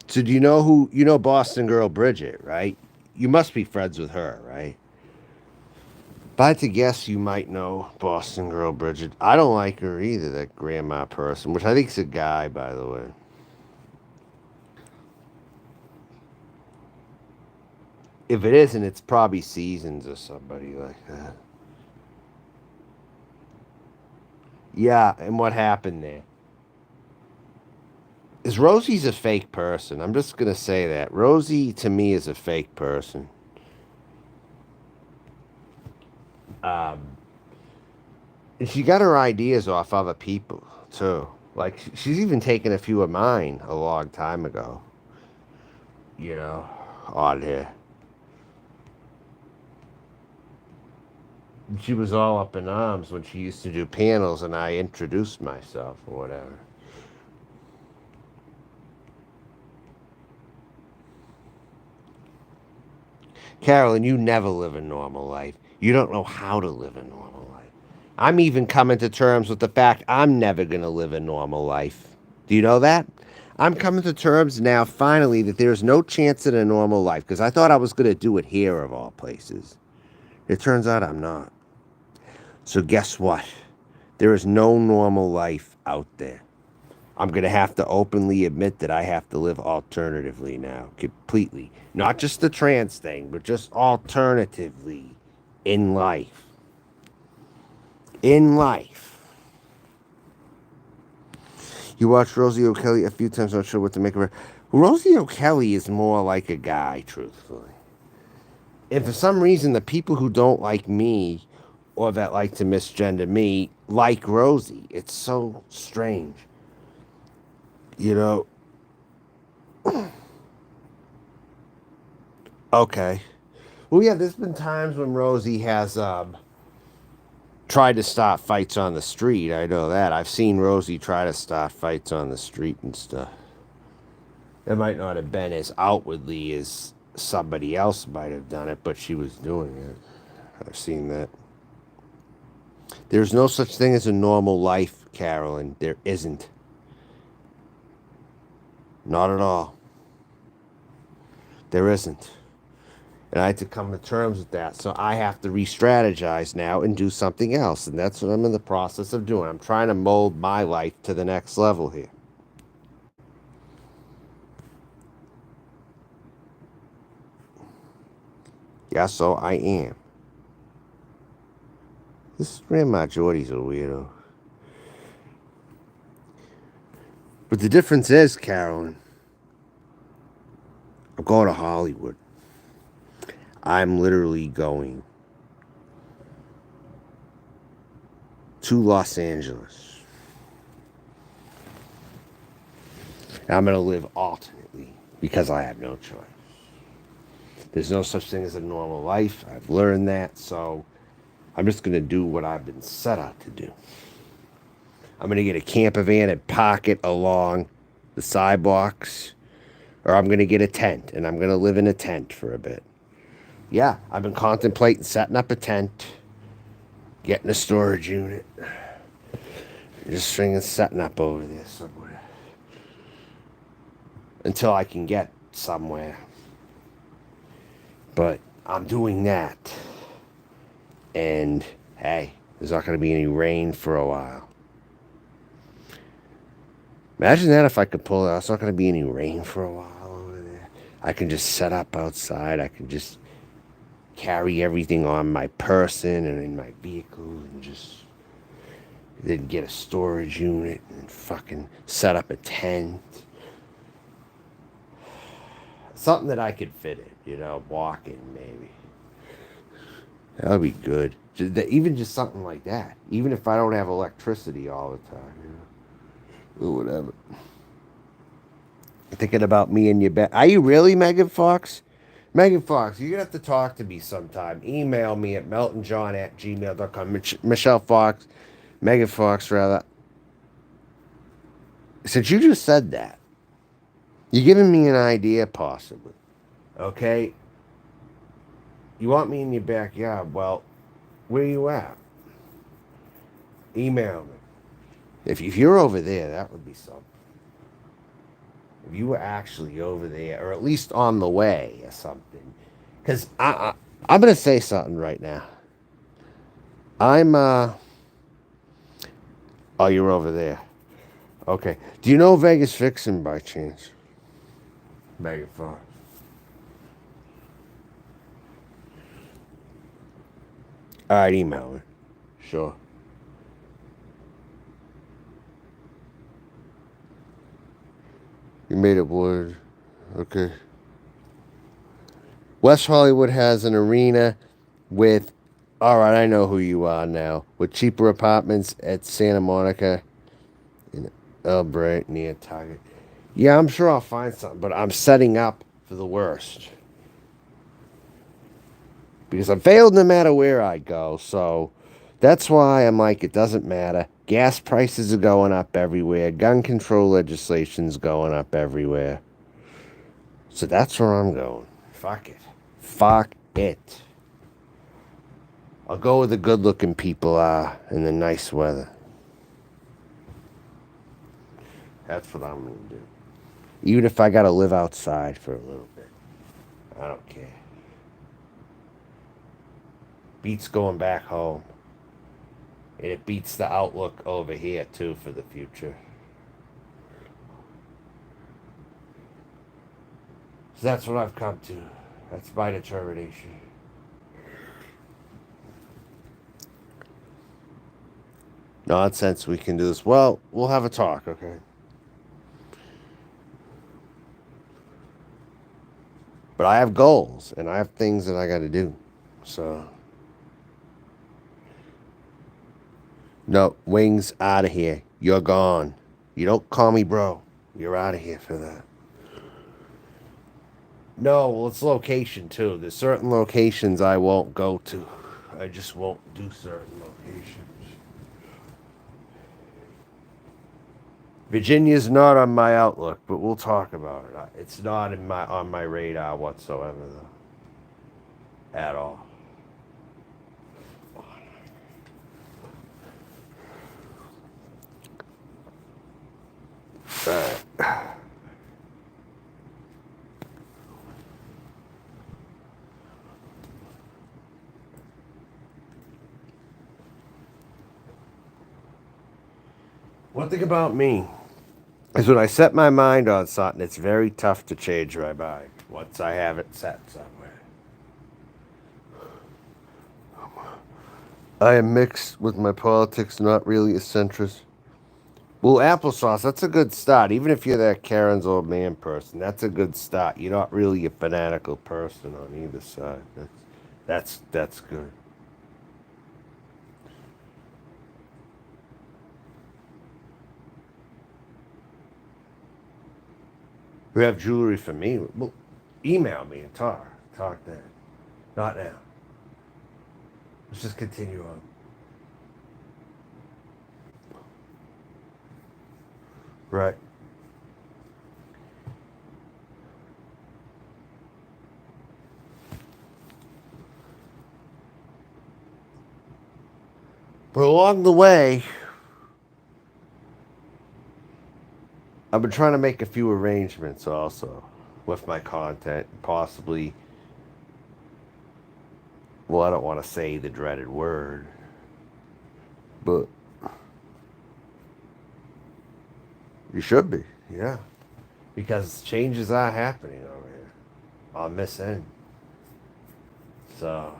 So do you know who you know Boston girl Bridget, right? You must be friends with her, right? If I had to guess, you might know Boston girl Bridget. I don't like her either, that grandma person, which I think's a guy, by the way. If it isn't, it's probably Seasons or somebody like that. Yeah, and what happened there? Is Rosie's a fake person? I'm just gonna say that. Rosie to me is a fake person. Um, and she got her ideas off other people too. Like she's even taken a few of mine a long time ago. You know, on here. She was all up in arms when she used to do panels, and I introduced myself or whatever. Carolyn, you never live a normal life. You don't know how to live a normal life. I'm even coming to terms with the fact I'm never going to live a normal life. Do you know that? I'm coming to terms now, finally, that there's no chance at a normal life because I thought I was going to do it here, of all places. It turns out I'm not. So, guess what? There is no normal life out there. I'm going to have to openly admit that I have to live alternatively now, completely. Not just the trans thing, but just alternatively in life. In life. You watched Rosie O'Kelly a few times, not sure what to make of her. Rosie O'Kelly is more like a guy, truthfully. And for some reason, the people who don't like me or that like to misgender me like Rosie. It's so strange. You know, okay. Well, yeah, there's been times when Rosie has tried to start fights on the street. I know that. I've seen Rosie try to start fights on the street and stuff. It might not have been as outwardly as somebody else might have done it, but she was doing it. I've seen that. There's no such thing as a normal life, Carolyn. There isn't. Not at all. There isn't. And I had to come to terms with that. So I have to re-strategize now and do something else. And that's what I'm in the process of doing. I'm trying to mold my life to the next level here. Yeah, so I am. This Grandma Geordie's a weirdo. But the difference is, Carolyn, I'm going to Hollywood. I'm literally going to Los Angeles. And I'm going to live alternately because I have no choice. There's no such thing as a normal life. I've learned that, so I'm just going to do what I've been set out to do. I'm going to get a camper van and park it along the sidewalks, or I'm going to get a tent, and I'm going to live in a tent for a bit. Yeah, I've been contemplating setting up a tent, getting a storage unit, just setting up over there somewhere until I can get somewhere. But I'm doing that. And hey, there's not going to be any rain for a while. Imagine that if I could pull it out. It's not going to be any rain for a while over there. I can just set up outside. I can just carry everything on my person and in my vehicle and just then get a storage unit and fucking set up a tent. Something that I could fit in, walking maybe. That would be good. Even just something like that. Even if I don't have electricity all the time, or whatever. Thinking about me and your bed. Are you really, Megan Fox? Megan Fox, you're going to have to talk to me sometime. Email me at meltonjohn@gmail.com. Michelle Fox, Megan Fox, rather. Since you just said that, you're giving me an idea, possibly. Okay? You want me in your backyard? Well, where you at? Email me. If you're over there, that would be something. If you were actually over there, or at least on the way or something. Because I'm going to say something right now. Oh, you're over there. Okay. Do you know Vegas Vixen by chance? Megan Fox. All right, email me. Sure. You made it, word. Okay. West Hollywood has an arena with, all right, I know who you are now, with cheaper apartments at Santa Monica in Albright near Target. Yeah, I'm sure I'll find something, but I'm setting up for the worst. Because I failed no matter where I go, so that's why I'm like, it doesn't matter. Gas prices are going up everywhere. Gun control legislation's going up everywhere. So that's where I'm going. Fuck it. Fuck it. I'll go where the good looking people are in the nice weather. That's what I'm going to do. Even if I got to live outside for a little bit. I don't care. Beats going back home. And it beats the outlook over here, too, for the future. So that's what I've come to. That's my determination. Nonsense, we can do this. Well, we'll have a talk, okay? But I have goals, and I have things that I got to do. So, no, Wings, out of here. You're gone. You don't call me bro. You're out of here for that. No, well, it's location, too. There's certain locations I won't go to. I just won't do certain locations. Virginia's not on my outlook, but we'll talk about it. It's not on my radar whatsoever, though. At all. One thing about me is when I set my mind on something, it's very tough to change my mind once I have it set somewhere. I am mixed with my politics, not really a centrist. Well, applesauce, that's a good start. Even if you're that Karen's old man person, that's a good start. You're not really a fanatical person on either side. That's good. You have jewelry for me? Well, email me and talk. Talk then. Not now. Let's just continue on. Right. But along the way, I've been trying to make a few arrangements also with my content. Possibly, well, I don't want to say the dreaded word, but you should be, yeah. Because changes are happening over here on this end. So,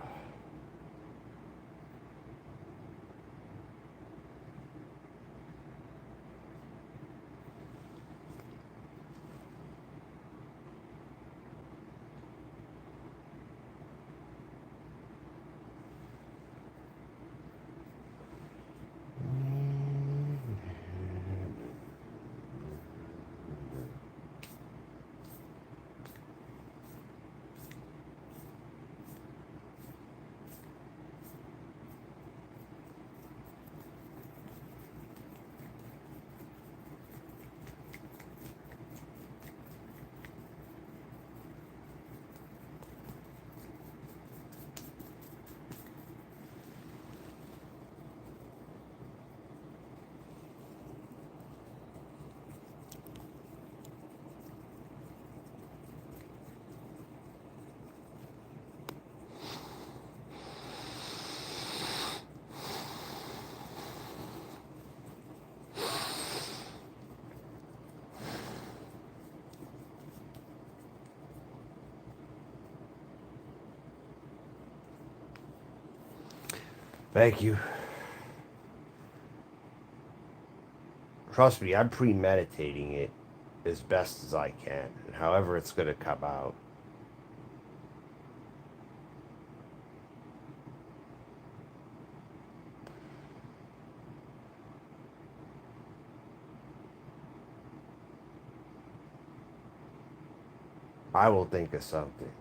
thank you. Trust me, I'm premeditating it as best as I can, and however it's going to come out. I will think of something.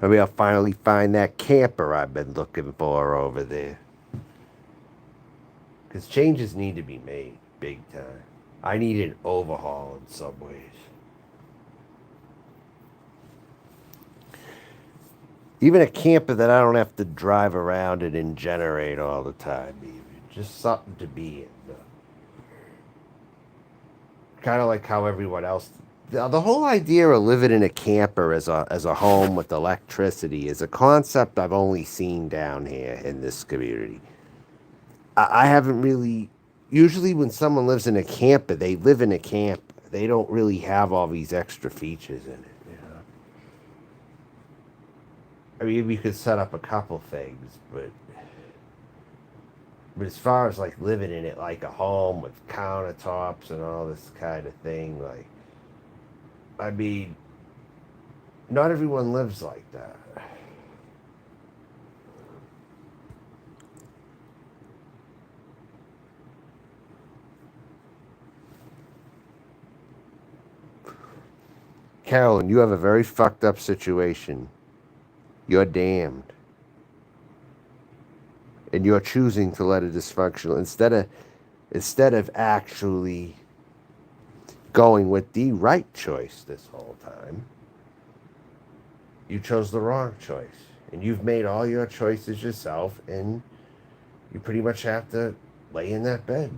Maybe I'll finally find that camper I've been looking for over there. Because changes need to be made, big time. I need an overhaul in some ways. Even a camper that I don't have to drive around it and generate all the time, even. Just something to be in. Kind of like how everyone else. The whole idea of living in a camper as a home with electricity is a concept I've only seen down here in this community. I haven't really. Usually, when someone lives in a camper, they live in a camp. They don't really have all these extra features in it. You know? I mean, we could set up a couple things, but as far as like living in it like a home with countertops and all this kind of thing, like, I mean, not everyone lives like that. Carolyn, you have a very fucked up situation. You're damned. And you're choosing to let it dysfunctional instead of actually going with the right choice this whole time. You chose the wrong choice. And you've made all your choices yourself, and you pretty much have to lay in that bed.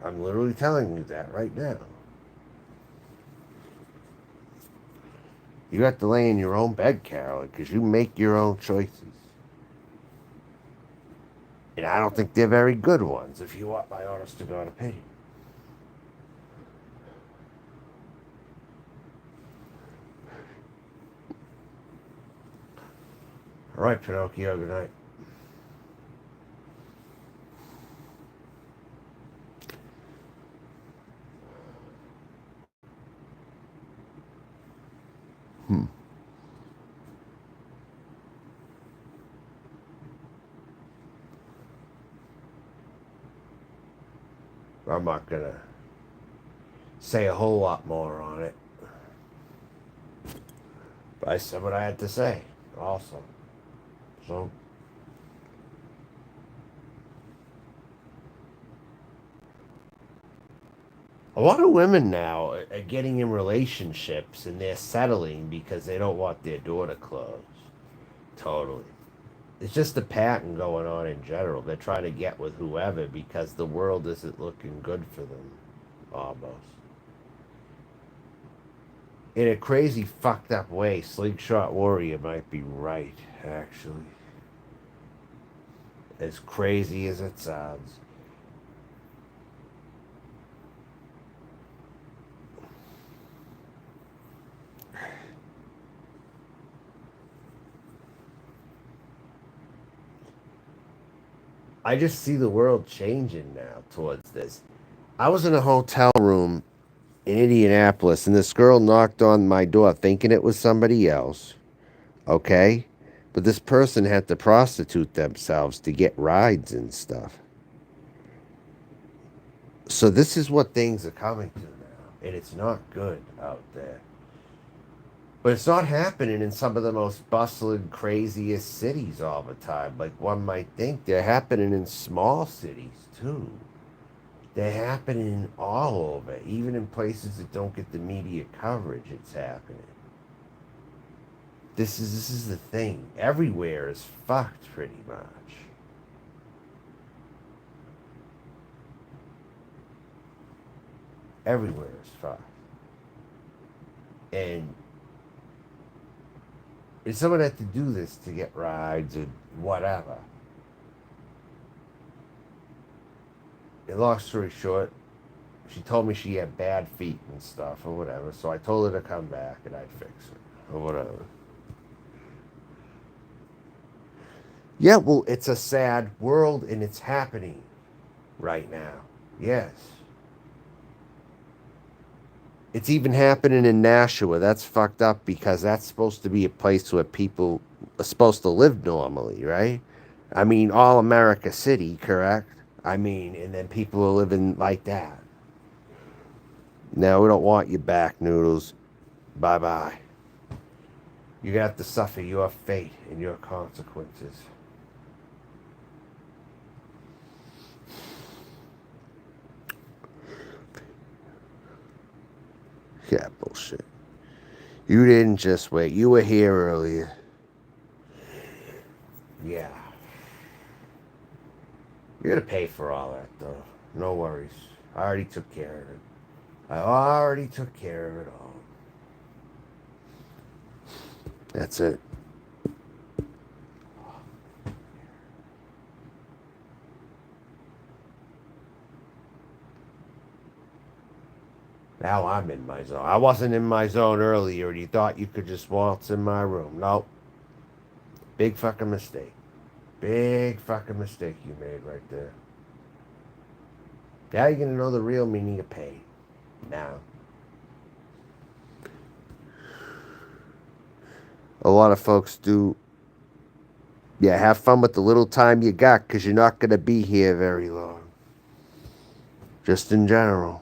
I'm literally telling you that right now. You have to lay in your own bed, Carolyn, because you make your own choices. And I don't think they're very good ones, if you want my honest to God opinion. All right, Pinocchio, good night. Hmm. I'm not going to say a whole lot more on it. But I said what I had to say, also. So, a lot of women now are getting in relationships and they're settling because they don't want their door to close. Totally. It's just a pattern going on in general. They're trying to get with whoever because the world isn't looking good for them, almost. In a crazy, fucked up way, Slingshot Warrior might be right, actually. As crazy as it sounds. I just see the world changing now towards this. I was in a hotel room in Indianapolis, and this girl knocked on my door thinking it was somebody else, okay? But this person had to prostitute themselves to get rides and stuff. So this is what things are coming to now, and it's not good out there. But it's not happening in some of the most bustling, craziest cities all the time, like one might think. They're happening in small cities too. They're happening all over, even in places that don't get the media coverage. It's happening. This is the thing. Everywhere is fucked pretty much. Everywhere is fucked. And if someone had to do this to get rides or whatever, and long story short, she told me she had bad feet and stuff or whatever. So I told her to come back and I'd fix her or whatever. Yeah, well, it's a sad world and it's happening right now. Yes. It's even happening in Nashua. That's fucked up because that's supposed to be a place where people are supposed to live normally, right? I mean, all America City, correct? I mean, and then people are living like that. No, we don't want you back, Noodles. Bye bye. You're gonna have to suffer your fate and your consequences. Yeah, bullshit. You didn't just wait. You were here earlier. Yeah. You're gonna pay for all that, though. No worries. I already took care of it. I already took care of it all. That's it. Now I'm in my zone. I wasn't in my zone earlier, and you thought you could just waltz in my room. Nope. Big fucking mistake. Big fucking mistake you made right there. Now you're gonna know the real meaning of pain. Now. A lot of folks do. Yeah, have fun with the little time you got, because you're not gonna be here very long. Just in general.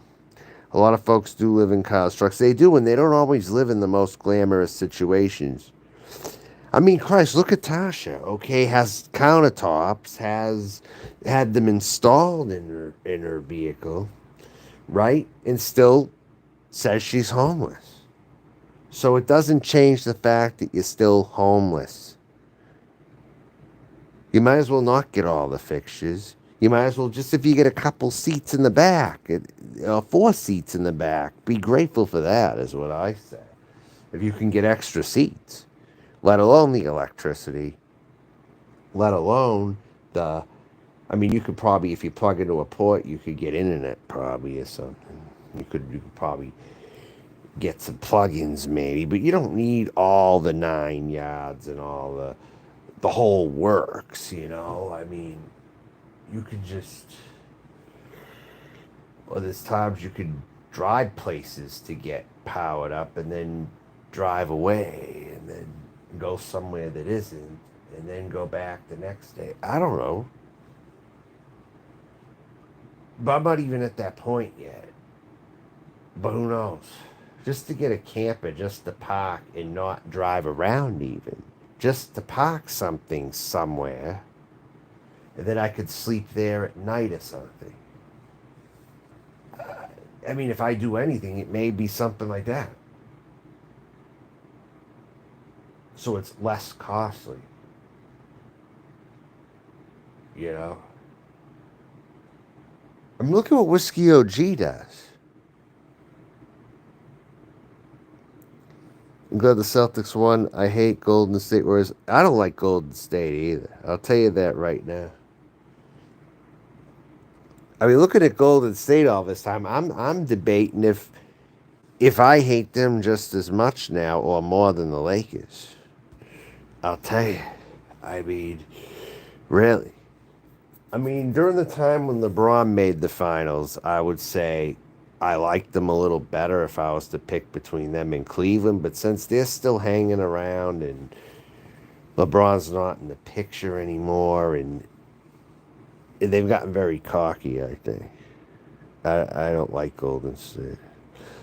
A lot of folks do live in constructs. They do, and they don't always live in the most glamorous situations. I mean, Christ, look at Tasha. Okay, has countertops, has had them installed in her vehicle, right? And still says she's homeless. So it doesn't change the fact that you're still homeless. You might as well not get all the fixtures. You might as well just, if you get a couple seats in the back, 4 seats in the back, be grateful for that, is what I say. If you can get extra seats, let alone the electricity, let alone the, I mean, you could probably, if you plug into a port, you could get internet probably or something. You could probably get some plugins maybe, but you don't need all the 9 yards and all the whole works, you know? I mean, you could just, well, there's times you could drive places to get powered up and then drive away and then go somewhere that isn't and then go back the next day. I don't know. But I'm not even at that point yet. But who knows? Just to get a camper, just to park and not drive around even. Just to park something somewhere. And then I could sleep there at night or something. I mean, if I do anything, it may be something like that. So it's less costly. You know? I mean, look at what Whiskey OG does. I'm glad the Celtics won. I hate Golden State Warriors. I don't like Golden State either. I'll tell you that right now. I mean, looking at Golden State all this time, I'm debating if I hate them just as much now or more than the Lakers. I'll tell you. I mean, really. I mean, during the time when LeBron made the finals, I would say I liked them a little better if I was to pick between them and Cleveland. But since they're still hanging around and LeBron's not in the picture anymore, and they've gotten very cocky, I think. I don't like Golden State.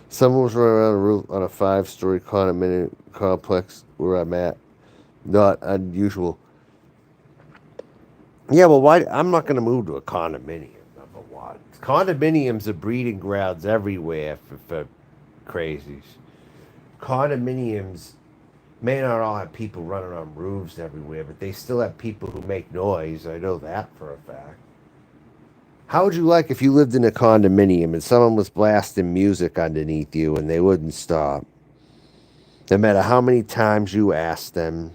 Someone was running around a roof on a 5-story condominium complex where I'm at. Not unusual. Yeah, well, why? I'm not going to move to a condominium, number one. Condominiums are breeding grounds everywhere for crazies. Condominiums may not all have people running on roofs everywhere, but they still have people who make noise. I know that for a fact. How would you like if you lived in a condominium and someone was blasting music underneath you and they wouldn't stop? No matter how many times you asked them.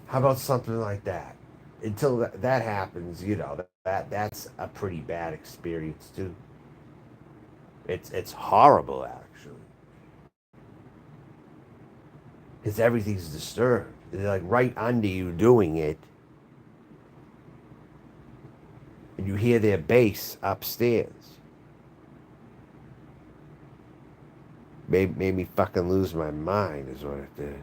How about something like that? Until that happens, you know, that's a pretty bad experience too. It's horrible actually, because everything's disturbed. They're like right under you doing it, and you hear their bass upstairs. Made me fucking lose my mind, is what it did.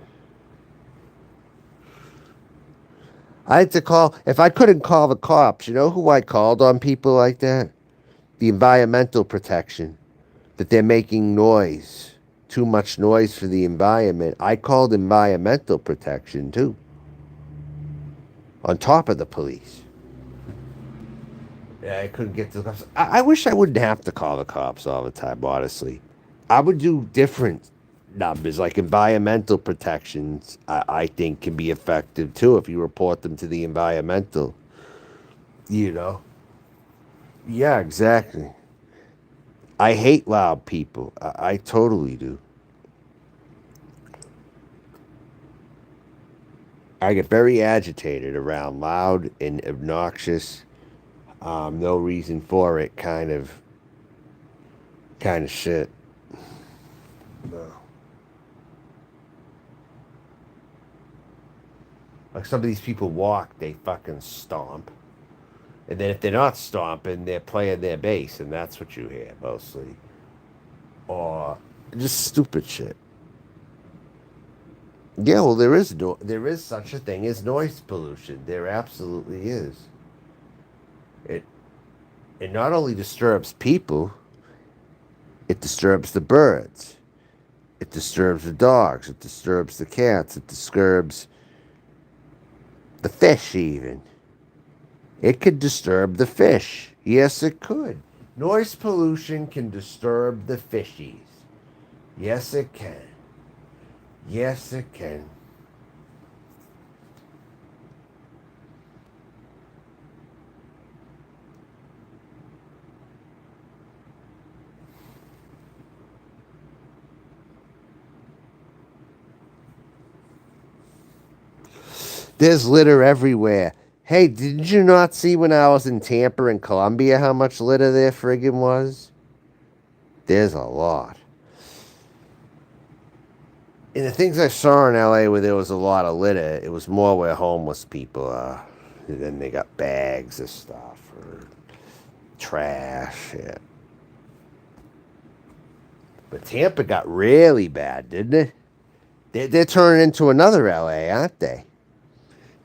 I had to call, if I couldn't call the cops, you know who I called on people like that? The environmental protection. That they're making noise. Too much noise for the environment. I called environmental protection too. On top of the police. Yeah, I couldn't get to the cops. I wish I wouldn't have to call the cops all the time, honestly. I would do different numbers, like environmental protections. I think can be effective too if you report them to the environmental. You know. Yeah, exactly. I hate loud people. I totally do. I get very agitated around loud and obnoxious, no reason for it kind of shit. No. Like some of these people walk, they fucking stomp. And then if they're not stomping, they're playing their bass, and that's what you hear mostly. Or just stupid shit. Yeah, well, there is such a thing as noise pollution. There absolutely is. It it not only disturbs people, it disturbs the birds. It disturbs the dogs. It disturbs the cats. It disturbs the fish, even. It could disturb the fish. Yes, it could. Noise pollution can disturb the fishies. Yes, it can. Yes, it can. There's litter everywhere. Hey, did you not see when I was in Tampa and Columbia how much litter there friggin' was? There's a lot. And the things I saw in LA where there was a lot of litter, it was more where homeless people are. And then they got bags of stuff or trash. Yeah. But Tampa got really bad, didn't it? They're turning into another LA, aren't they?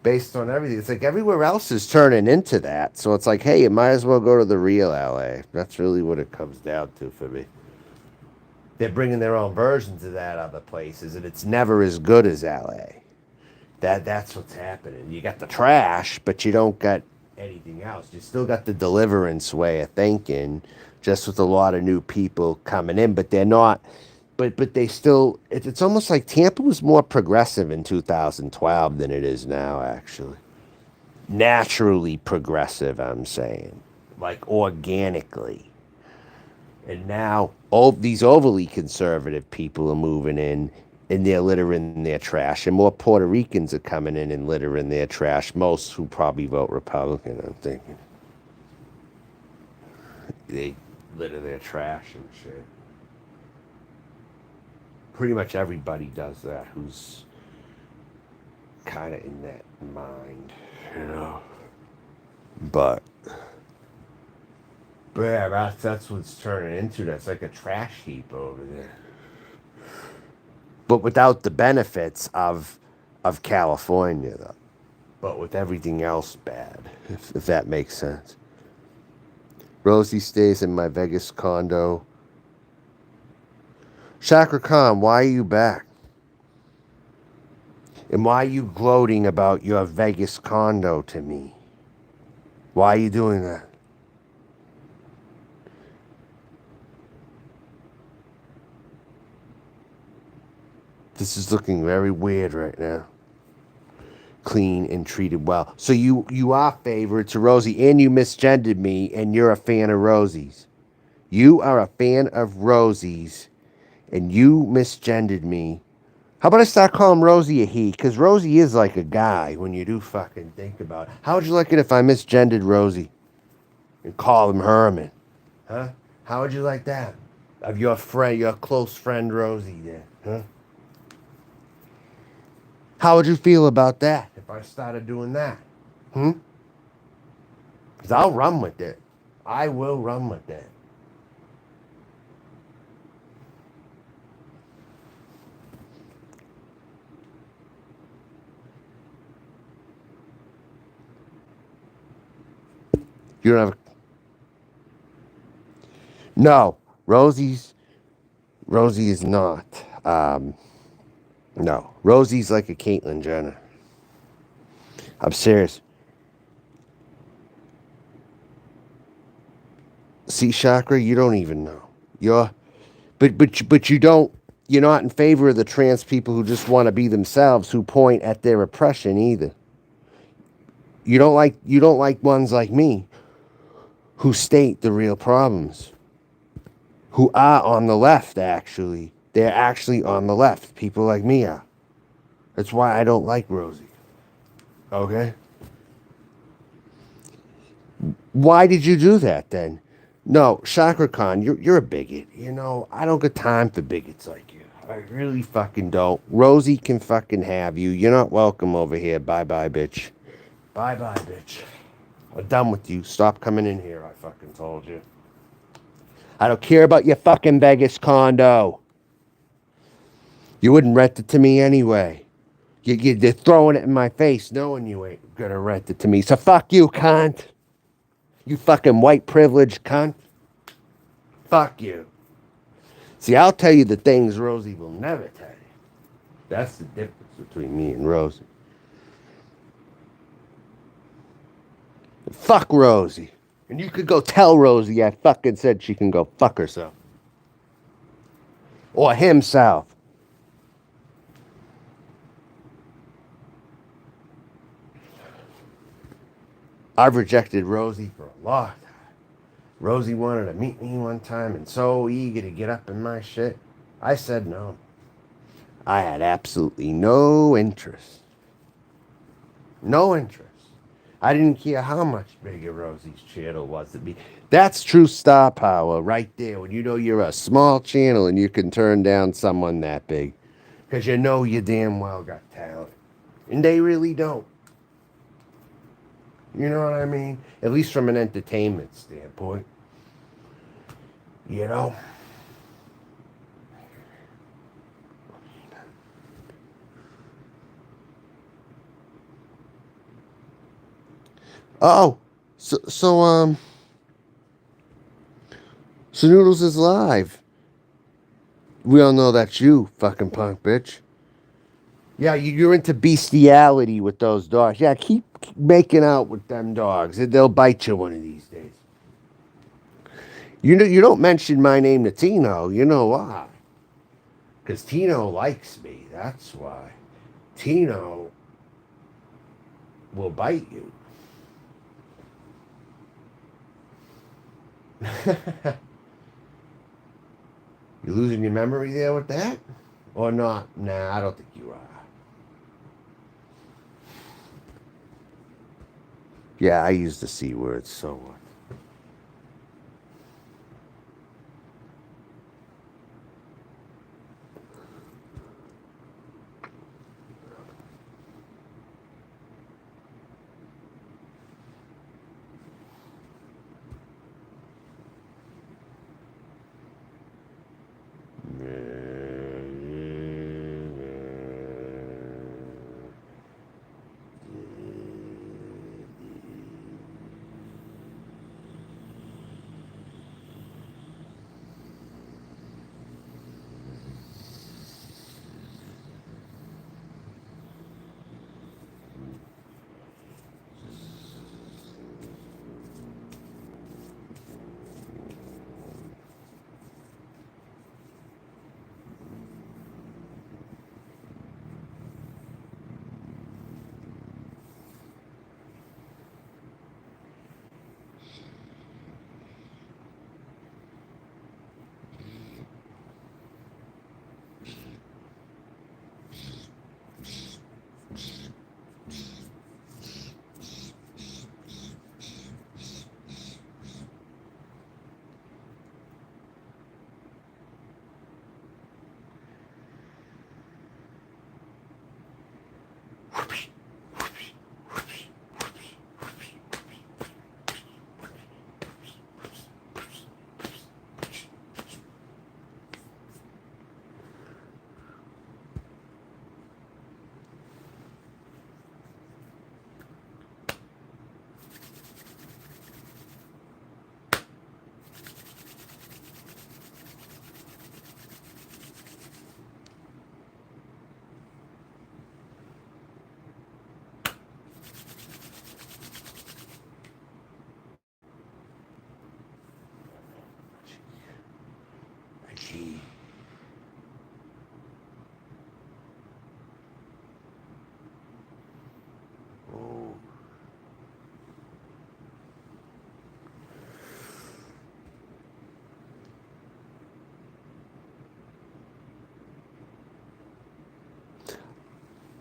Based on everything. It's like everywhere else is turning into that. So it's like, hey, you might as well go to the real LA. That's really what it comes down to for me. They're bringing their own versions of that other places, and it's never as good as LA. That's what's happening. You got the trash, but you don't got anything else. You still got the deliverance way of thinking, just with a lot of new people coming in, but they're not. But they still. It's almost like Tampa was more progressive in 2012 than it is now. Actually, naturally progressive. I'm saying, like organically. And now all these overly conservative people are moving in and they're littering their trash. And more Puerto Ricans are coming in and littering their trash. Most who probably vote Republican, I'm thinking. They litter their trash and shit. Pretty much everybody does that who's kind of in that mind, you know. But, but yeah, that's what it's turning into. That's like a trash heap over there. But without the benefits of California, though. But with everything else bad, if that makes sense. Rosie stays in my Vegas condo. Chakra Khan, why are you back? And why are you gloating about your Vegas condo to me? Why are you doing that? This is looking very weird right now. Clean and treated well. So you are favorite to Rosie, and you misgendered me, and you're a fan of Rosie's. You are a fan of Rosie's, and you misgendered me. How about I start calling Rosie a he? Because Rosie is like a guy when you do fucking think about it. How would you like it if I misgendered Rosie and call him Herman? Huh? How would you like that? Of your friend, your close friend Rosie there. Huh? How would you feel about that if I started doing that? Hmm? Because I'll run with it. I will run with it. You don't have. No, Rosie is not. Um, no, Rosie's like a Caitlyn Jenner. I'm serious. See, Chakra, you don't even know. You're But you don't. You're not in favor of the trans people who just want to be themselves, who point at their oppression either. You don't like ones like me who state the real problems, who are on the left. Actually, they're actually on the left. People like me are. That's why I don't like Rosie. Okay. Why did you do that then? No, Chakra Khan, you're a bigot. I don't got time for bigots like you. I really fucking don't. Rosie can fucking have you. You're not welcome over here. Bye bye, bitch. Bye bye, bitch. I'm done with you. Stop coming in here, I fucking told you. I don't care about your fucking Vegas condo. You wouldn't rent it to me anyway. You're throwing it in my face knowing you ain't gonna rent it to me. So fuck you, cunt. You fucking white privileged cunt. Fuck you. See, I'll tell you the things Rosie will never tell you. That's the difference between me and Rosie. Fuck Rosie. And you could go tell Rosie I fucking said she can go fuck herself. Or himself. I've rejected Rosie for a long time. Rosie wanted to meet me one time and so eager to get up in my shit. I said no. I had absolutely no interest. No interest. I didn't care how much bigger Rosie's channel was to be. That's true star power right there. When you know you're a small channel and you can turn down someone that big. Because you know you damn well got talent. And they really don't. You know what I mean? At least from an entertainment standpoint. You know? Oh, so Noodles is live. We all know that's you, fucking punk bitch. Yeah, you're into bestiality with those dogs. Yeah, keep making out with them dogs. They'll bite you one of these days. You don't mention my name to Tino. You know why? Because Tino likes me. That's why. Tino will bite you. You losing your memory there with that? Or not? Nah, I don't think you are. Yeah, I use the C word, so what?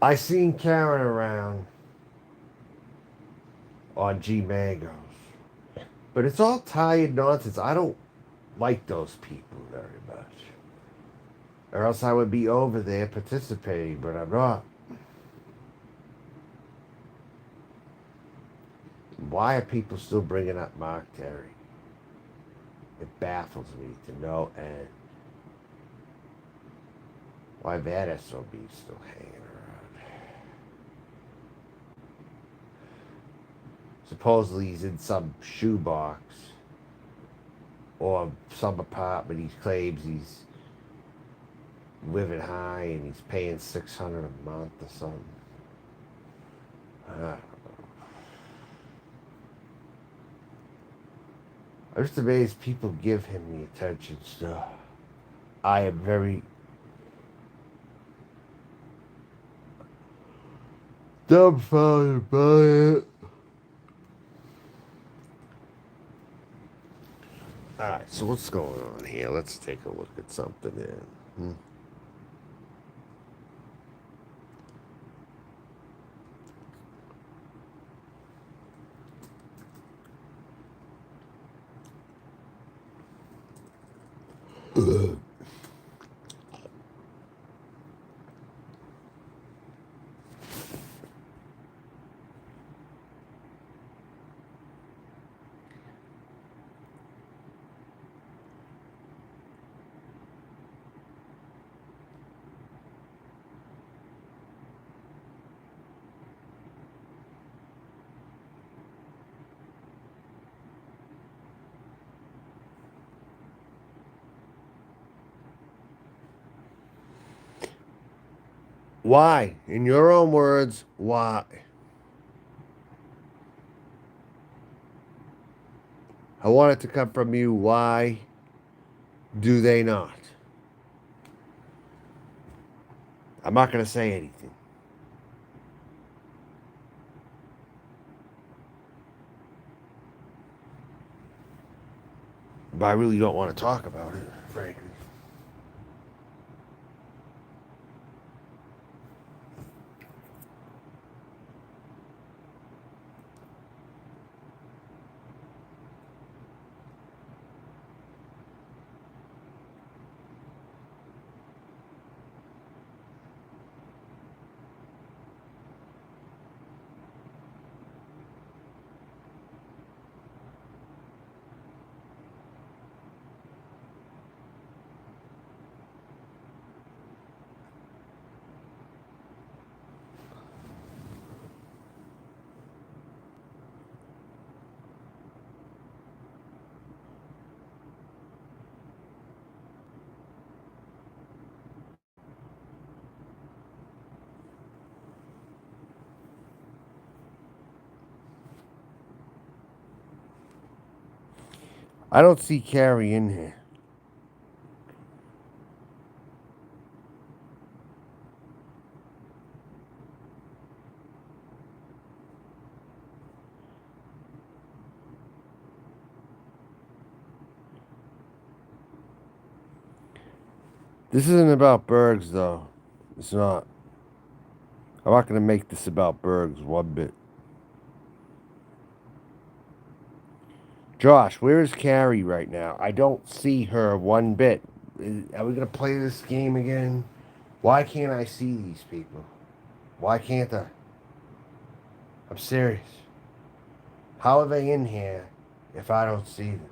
I seen Karen around on G Mangoes. But it's all tired nonsense. I don't like those people very much. Or else I would be over there participating, but I'm not. Why are people still bringing up Mark Terry? It baffles me to no end. Why that SOB is still hanging around. Supposedly he's in some shoebox or some apartment. He claims he's living high and he's paying $600 a month or something. I'm just amazed people give him the attention still. I am very dumbfounded by it. Alright, so what's going on here? Let's take a look at something here. Why? In your own words, why? I want it to come from you. Why do they not? I'm not going to say anything. But I really don't want to talk about it, frankly. I don't see Carrie in here. This isn't about Bergs, though. It's not. I'm not going to make this about Bergs one bit. Josh, where is Carrie right now? I don't see her one bit. Are we going to play this game again? Why can't I see these people? Why can't I? I'm serious. How are they in here if I don't see them?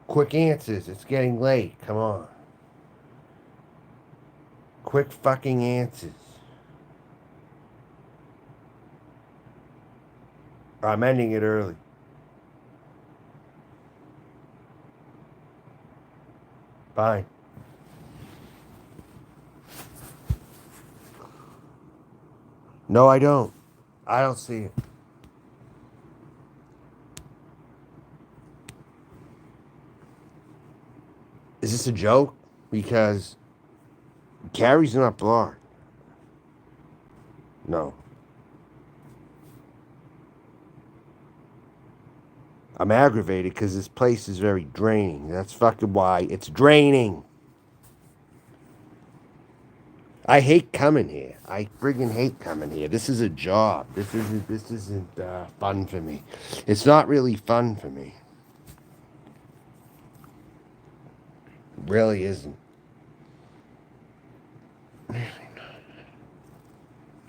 Quick answers. It's getting late. Come on. Quick fucking answers. Or I'm ending it early. Fine. No, I don't. I don't see it. Is this a joke? Because Carrie's not blocked. No. I'm aggravated because this place is very draining. That's fucking why it's draining. I hate coming here. I friggin' hate coming here. This is a job. This isn't fun for me. It's not really fun for me. It really isn't.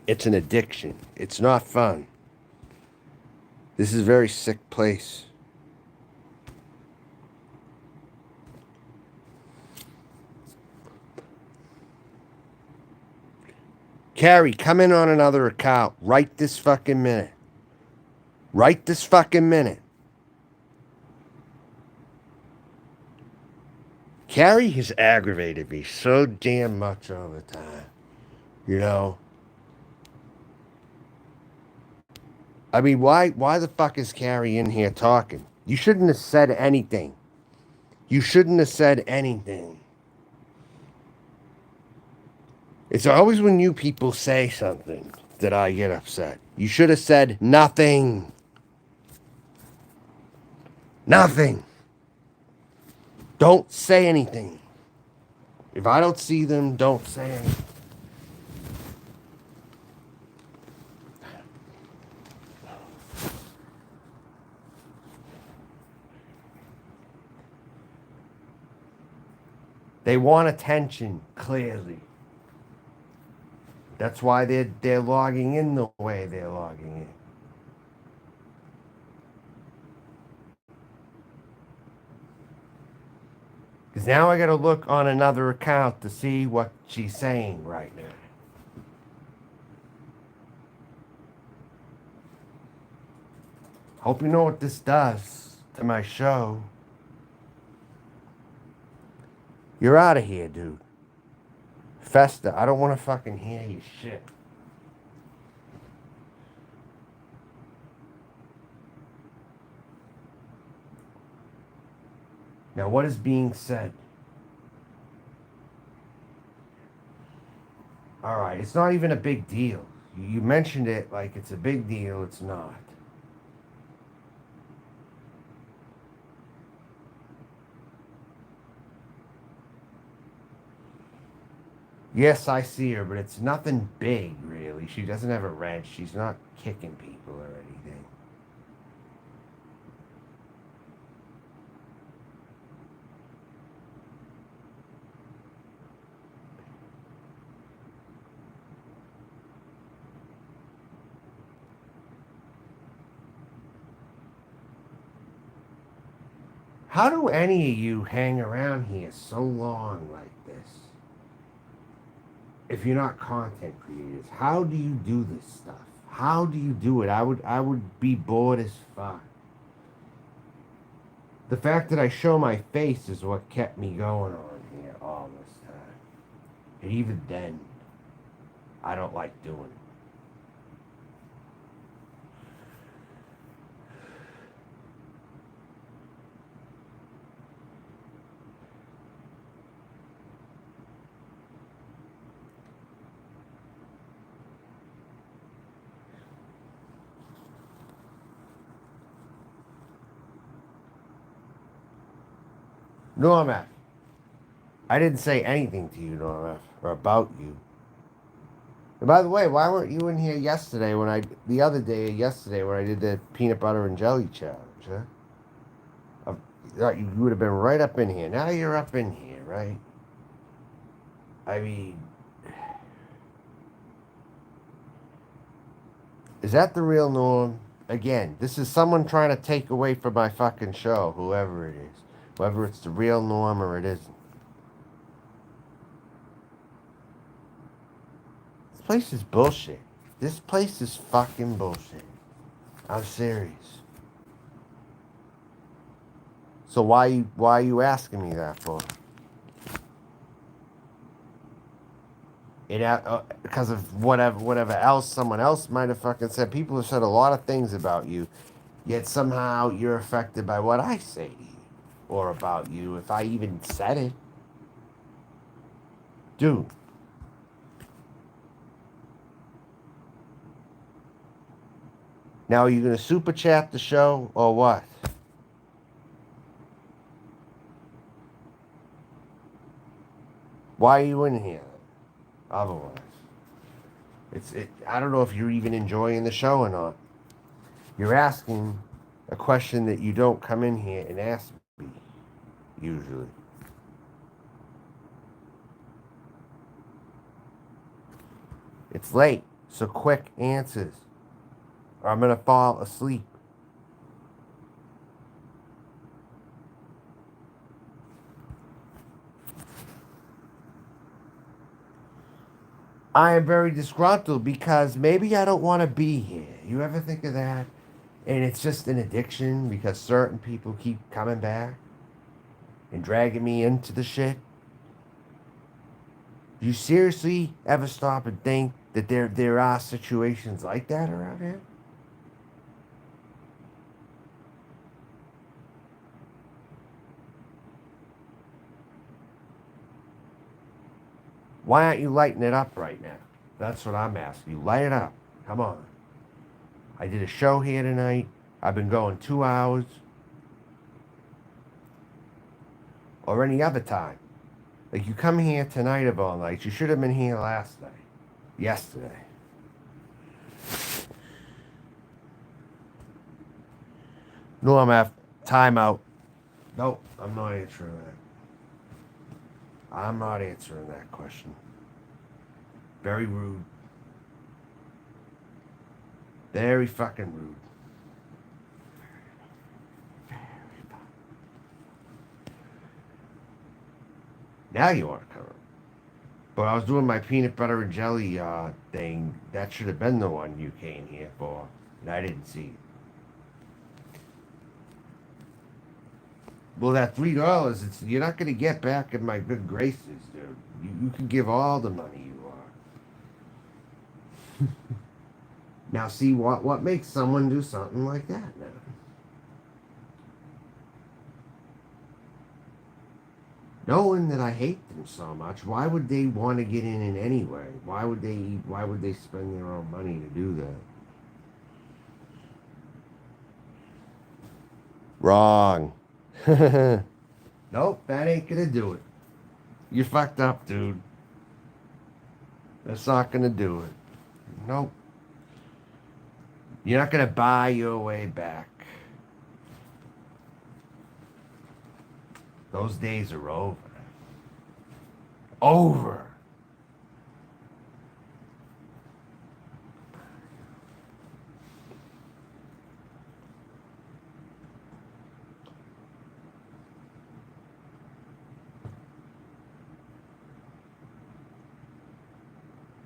It's an addiction. It's not fun. This is a very sick place. Carrie, come in on another account right this fucking minute. Right this fucking minute. Carrie has aggravated me so damn much all the time. You know? I mean, why the fuck is Carrie in here talking? You shouldn't have said anything. You shouldn't have said anything. It's always when you people say something that I get upset. You should have said nothing. Nothing. Don't say anything. If I don't see them, don't say anything. They want attention, clearly. That's why they're logging in the way they're logging in. Because now I got to look on another account to see what she's saying right now. Hope you know what this does to my show. You're out of here, dude. Festa, I don't want to fucking hear you shit. Now, what is being said? Alright, it's not even a big deal. You mentioned it like it's a big deal, it's not. Yes, I see her, but it's nothing big, really. She doesn't have a wrench. She's not kicking people or anything. How do any of you hang around here so long like this? If you're not content creators, how do you do this stuff? How do you do it? I would be bored as fuck. The fact that I show my face is what kept me going on here all this time. And even then, I don't like doing it. Normac, I didn't say anything to you, Normac, or about you. And by the way, why weren't you in here yesterday the other day, yesterday, when I did the peanut butter and jelly challenge, huh? You would have been right up in here. Now you're up in here, right? I mean, is that the real norm? Again, this is someone trying to take away from my fucking show, whoever it is. Whether it's the real norm or it isn't. This place is bullshit. This place is fucking bullshit. I'm serious. So why are you asking me that for? Because of whatever else someone else might have fucking said. People have said a lot of things about you, yet somehow you're affected by what I say to you. Or about you, if I even said it. Dude. Now, are you going to super chat the show or what? Why are you in here? Otherwise, I don't know if you're even enjoying the show or not. You're asking a question that you don't come in here and ask me usually. It's late, so quick answers, or I'm gonna fall asleep. I am very disgruntled because maybe I don't want to be here. You ever think of that? And it's just an addiction because certain people keep coming back and dragging me into the shit. Do you seriously ever stop and think that there are situations like that around here? Why aren't you lighting it up right now? That's what I'm asking you. Light it up. Come on. I did a show here tonight. I've been going 2 hours. Or any other time. Like you come here tonight of all nights. You should have been here last night. Yesterday. No, I'm at timeout. Nope, I'm not answering that. I'm not answering that question. Very rude. Very fucking rude. Now you want to cover. But I was doing my peanut butter and jelly thing. That should have been the one you came here for. And I didn't see it. Well, that $3, you're not going to get back in my good graces, dude. You can give all the money you are. Now, see what makes someone do something like that now? Knowing that I hate them so much, why would they want to get in anyway? Why would they spend their own money to do that? Wrong. Nope, that ain't gonna do it. You fucked up, dude. That's not gonna do it. Nope. You're not gonna buy your way back. Those days are over. Over.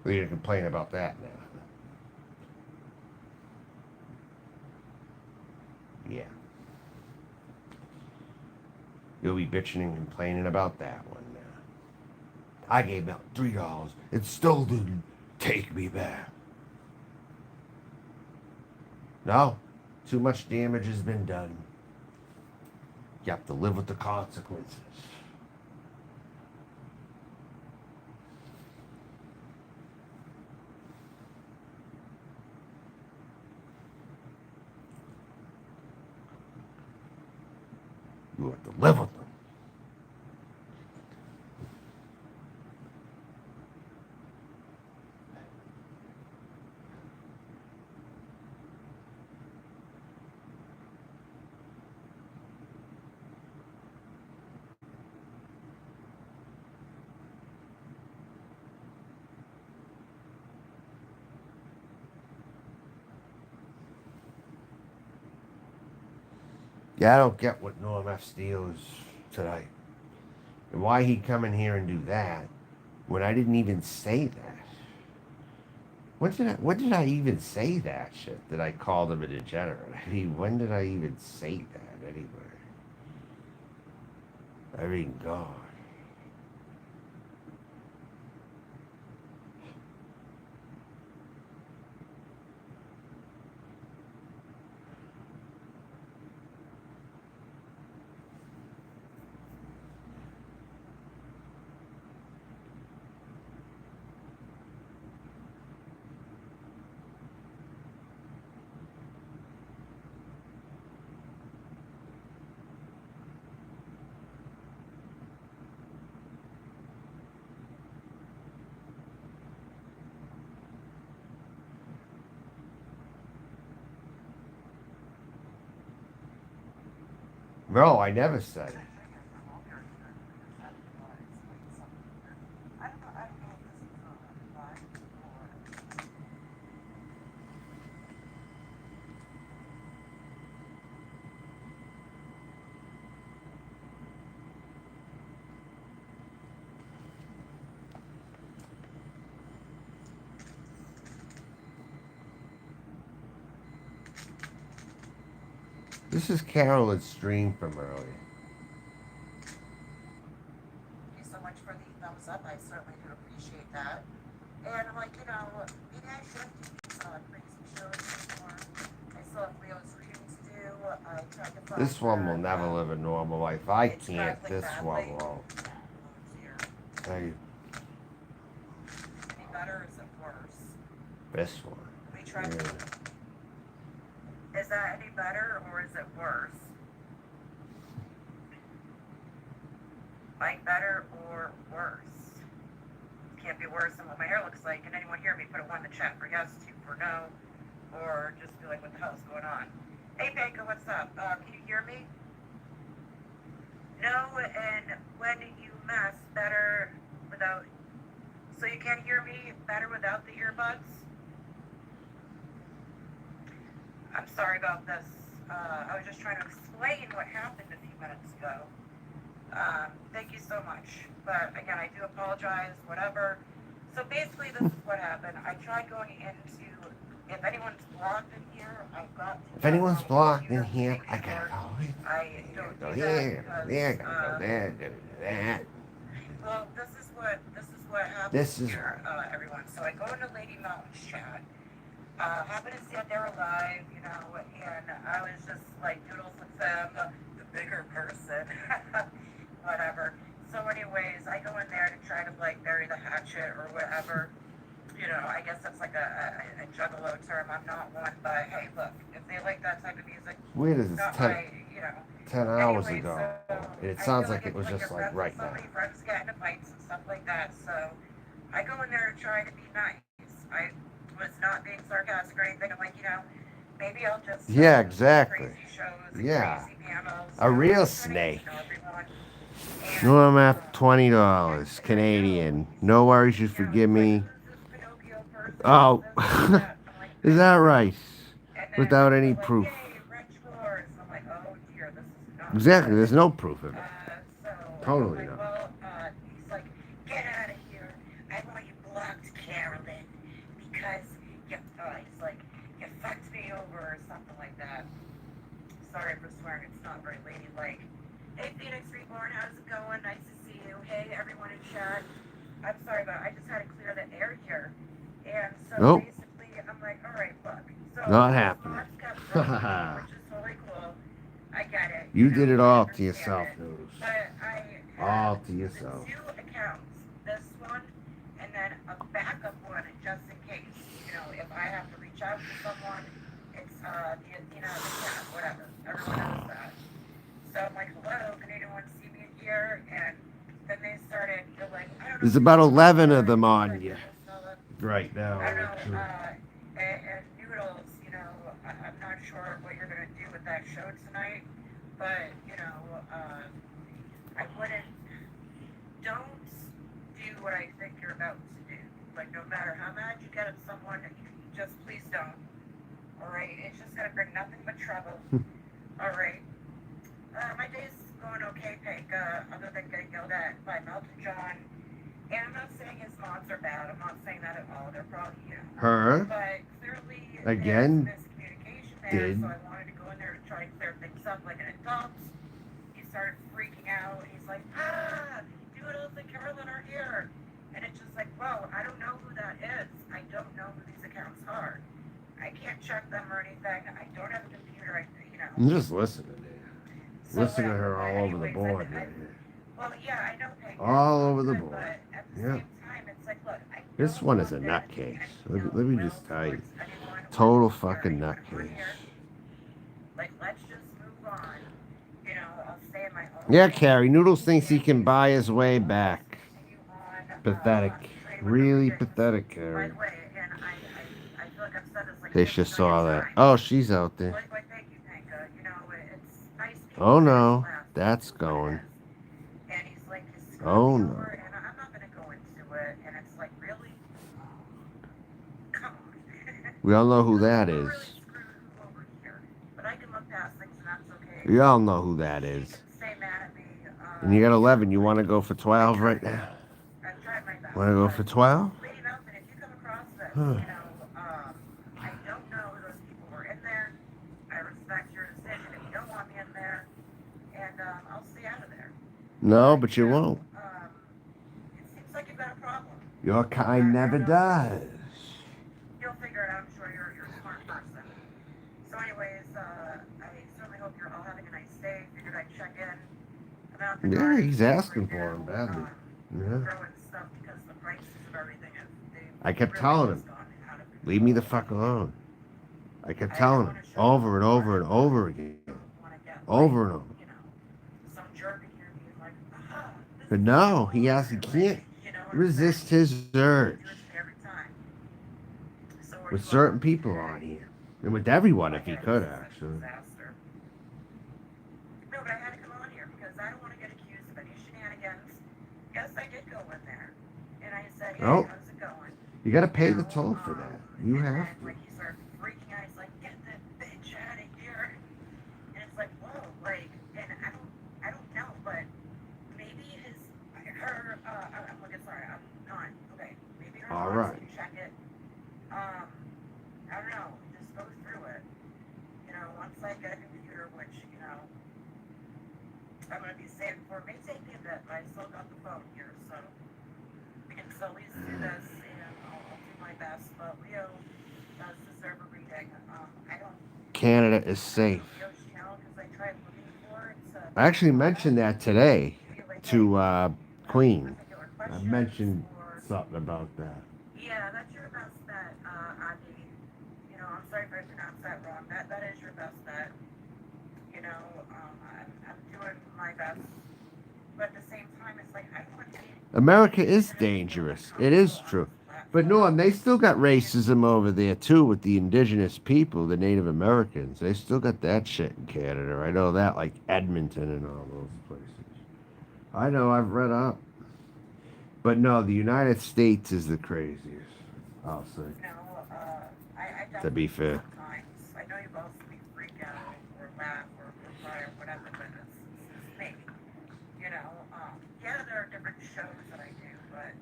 We're gonna complain about that now. Yeah. You'll be bitching and complaining about that one now. I gave out $3. It still didn't take me back. No. Too much damage has been done. You have to live with the consequences. You have to live with them. Yeah, I don't get what Norm F. steals tonight. And why he come in here and do that when I didn't even say that. When did I even say that shit? That I called him a degenerate? I mean, when did I even say that anyway? I mean, God. No, I never said it. This is Carolyn's stream from earlier. Thank you so much for the thumbs up. I certainly do appreciate that. And I'm like, maybe I should do these crazy shows anymore. I still have Leo's readings to do. I tried to find This one will her. never live a normal life. I It's can't. traveling This one badly. won't. Oh dear. Hey, Any better or is it worse? this one. We tried. Yeah. Is that any better or is it worse? Like better or worse? Can't be worse than what my hair looks like. Can anyone hear me? Put a one in the chat for yes, two for no, or just be like, what the hell's going on? Hey, Banka, what's up? Can you hear me? No, and when you mess, better without. So you can't hear me better without the earbuds? I'm sorry about this. I was just trying to explain what happened a few minutes ago. Thank you so much. But again, I do apologize, whatever. So basically, this is what happened. I tried going into, if anyone's blocked in here, I've got to If get anyone's my blocked in computer to here, make I gotta sure go here. I don't Go do that here. because, There, gotta go there. Gotta do that. well, this is what happens This is here, everyone. So I go into Lady Mountain's chat. Happen to see that they're alive, and I was just like doodles with them, the bigger person, whatever. So, anyways, I go in there to try to like bury the hatchet or whatever. I guess that's like a juggalo term. I'm not one, but hey, look, if they like that type of music, weird as it's not 10, my, 10 hours Anyway, ago. so And it I sounds feel like it was it's just you're like friends with right now. somebody, friends get into fights and stuff like that. So I go in there to try to be nice. I was not being sarcastic or anything. I'm like, maybe I'll just Yeah, do some exactly. crazy shows and Yeah. crazy pianos. A I'm real just trying to get snake. to know everyone. No, I'm And at $20 and I know Canadian. he's No worries, you he's forgive like, me. who's this Pinocchio person? Who's Oh, this? Who's that? I'm like, I is that don't know. right? And then Without they're any like, proof. yay, Wretch Wars. And I'm like, oh dear, this is not Exactly, good. there's no proof of it. So I'm Totally like, not. well, he's like, get out of here. I want you blocked, Carolyn, because he's like, you fucked me over or something like that. Sorry for swearing, it's not very ladylike. Hey, Phoenix Reborn, how's it going? Nice to see you. Hey, everyone in chat. I'm sorry, but I just had to clear the air here. And so Nope, basically, I'm like, all right, look. So not these happening. mods kept throwing me, which is totally cool. I get it. You did it I all to understand yourself, it. Noodles. But I All have to the yourself. two accounts, this one and then a backup one just in case. If I have to reach out to someone, it's the cat, whatever. Everyone knows that. So I'm like, hello, can anyone see me in here? And then they started, they're like, I don't know There's who about you 11 of are. them Who's on that you Noodles fella? right now, I don't know. actually. And Noodles, I'm not sure what you're gonna do with that show tonight, but I wouldn't. Don't do what I think you're about to do. Like, no matter how mad you get at someone, just please don't. All right, it's just gonna bring nothing but trouble. All right. My day's going okay, Pink. Other than getting yelled at by Melton John. And I'm not saying his mods are bad. I'm not saying that at all. They're probably, Her, But clearly again, there's miscommunication there, did. so I wanted to go in there to try to clear things up like an adult. He started freaking out. He's like, Doodles and Carolyn are here. And it's just like, whoa, I don't know who that is. I don't know who these accounts are. I can't check them or anything. I don't have a computer. I'm just listening to you. So Listen to whatever. her But all over the anyways, board right here. well, yeah, I know, Pink. All over the Good, board. but at the Yeah. same time, it's like, look, I This don't one is a want there to be nutcase. any Let me ill just tell will you. towards anyone or Total or fucking anyone on nutcase. here. Like, let's just move on. I'll stay in my own Yeah, lane Carrie. Noodles thinks he and can buy his basically way just back. continue on Pathetic. concentrating with the Really readings. pathetic, By Carrie. the way, and I feel like I've said this like They 50 just million saw that. times. Oh, she's out there. Like, thank you, Panka. It's nice Oh That's the no, last that's what it going. is. And he's like, you screwed Oh me no. over, and I'm not gonna go into it. And it's like, really? Come on. We all know who Who that really is. screwed who over here? But I can look past things, and that's okay. We all know who that She is. can stay mad at me. And you got You know, 11. You want to go for I 12 right tried. now? I've tried my best, Want to go but for 12? Lady Mountain, if you come across this, Huh. I don't know who those people were in there. I respect your decision if you don't want me in there, and I'll stay out of there. No, But but you won't. it seems like you've got a problem. Your kind I never don't know if does. you'll figure it out. I'm sure you're a smart person. So, anyways, I certainly hope you're all having a nice day. Figured I'd check in about the Yeah, garden he's before asking you for him badly. Yeah. growing stuff because the prices of everything have I they've kept really telling him, just gone out of leave me control. the fuck alone. I kept I telling want him to show you over how and far over and I've gone. over again. I want to get like Over and over. you know some jerk in here being like, this But is what you no, he want. has. He Like, can't you know what I'm saying? resist his urge Do it to me every time. So where with you are? certain people on here. And with everyone, My if he God, this could, is such a actually. disaster. No, but I had to come on here because I don't want to get accused of any shenanigans. Yes, I did go in there, and I said, "Hey, Oh, how's it going?" you got to You pay the know, toll for that. You and have then to. like he started freaking out. He's like, "Get that bitch out of here!" And it's like, whoa, like, and I don't know, but maybe I'm looking sorry, I'm not okay. Maybe her All logs right. can check it. Um, I don't know. Just go through it. Once I get a computer, which I'm gonna be saved for. It may take me a bit, but I still got the phone here, so we can still at least do this, and I'll do my best. But Leo does deserve a reading. I don't. Canada is I don't know safe. Leo's channel because I tried looking for it to I actually pull it up. mentioned that today Give you like to any Queen. particular I questions mentioned or something about that. yeah, that's your best bet, Adi. I'm sorry if I pronounced that wrong. That is your best bet. I'm doing my best, but at the same time, it's like I don't want to be America is having to feel dangerous. It uncomfortable is on true. this But platform. Norm, they still got And racism over there too with the indigenous people, the Native Americans. They still got that shit in Canada. I know that, like Edmonton and all those places. I know, I've read up. But no, the United States is the craziest, I'll say. I To be definitely do fair. sometimes. I know you both we freak out or laugh or cry or whatever, but it's me. Yeah, there are different shows that I do, but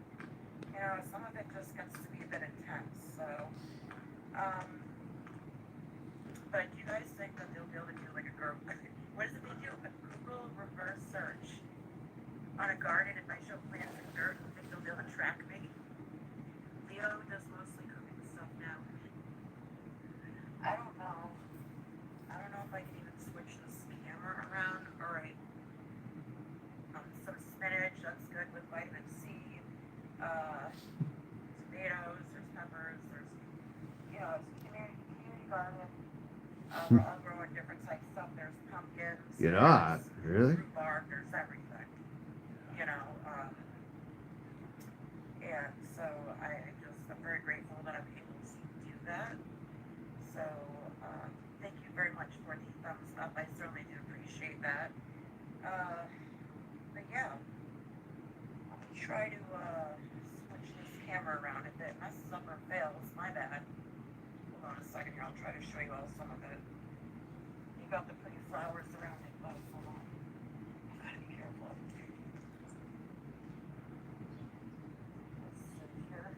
some of it just gets to be a bit intense. So, um, but do you guys think that they'll be able to do like a girl? What is it they do? A Google reverse search on a garden if I show plants and dirt. You think they'll be able to track me? Leo does mostly cooking stuff now. I don't know. I don't know if I can even switch this camera around. All right. Some spinach. That's good with vitamin C. Tomatoes. There's peppers. There's it's community garden. I'll grow in different types of stuff. There's pumpkins. You're not, There's really? rhubarb. There's everything. You know. And so I'm very grateful that I'm able to do that. So thank you very much for the thumbs up. I certainly do appreciate that. But yeah, I'm gonna try to switch this camera around. If it messes up or fails, my bad. Hold on a second here. I'll try to show you all some of it. You got the pretty flowers around it, but hold on. I gotta be careful. Let's see here.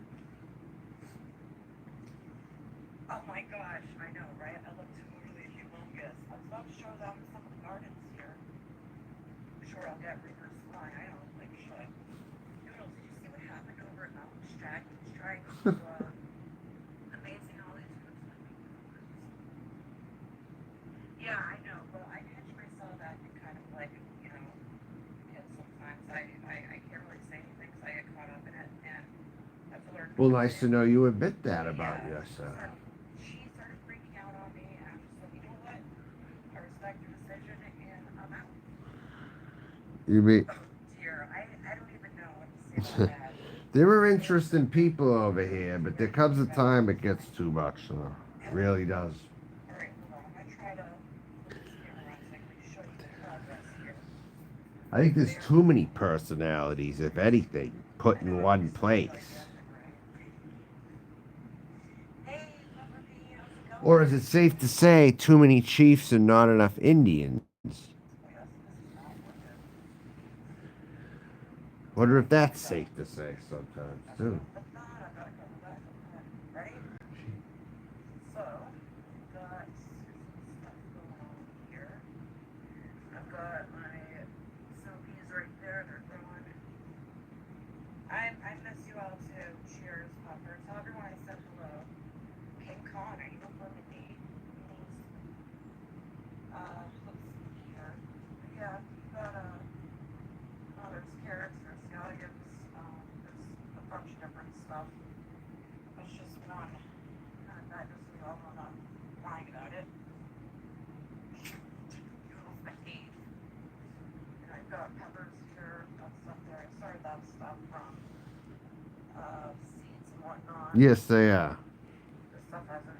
Oh my gosh, I know, right? I look totally humongous. I was about to show them some of the gardens here. I'm sure I'll get reverse flying. I don't look like shit. Noodles, did you see what happened over at Mountain Shack? He's trying to, amazing all these foods that make flowers. Yeah, I know. Well, I catch myself acting kind of like, because sometimes I can't really say anything because I get caught up in it, and that's what we're Well, going nice to know you admit that But about yeah, yourself. she started freaking out on me, and I'm just like, you know what? I respect your decision, and I'm out. You mean Oh dear, I don't even know what to say about that. there are So interesting people over here, but there very comes a much about time it. it gets too much. So it really does. All right, hold on. I'm gonna try to flip this camera around so I can show you the I think there's too many personalities, if anything, put in one place. Hey, Pepper Pea, how's it Or going? is it safe to say too many chiefs and not enough Indians? Yes, this is not working. Wonder if that's safe to say sometimes, That's too. what I thought. I gotta come back. Ready? So, got some stuff going on here. I've got my soapies right there. They're going. I miss you all too. Cheers, Pepper. Tell everyone I said hello. King Kong, are you up for me? Let's see here. Yeah, you got there's carrots, there's scallions, there's a bunch of different stuff. There's just one. That just we all wanna whine about it. Noodles I hate. And I've got peppers here. That's stuff there. I started that stuff from seeds and whatnot. Yes, they are. This stuff hasn't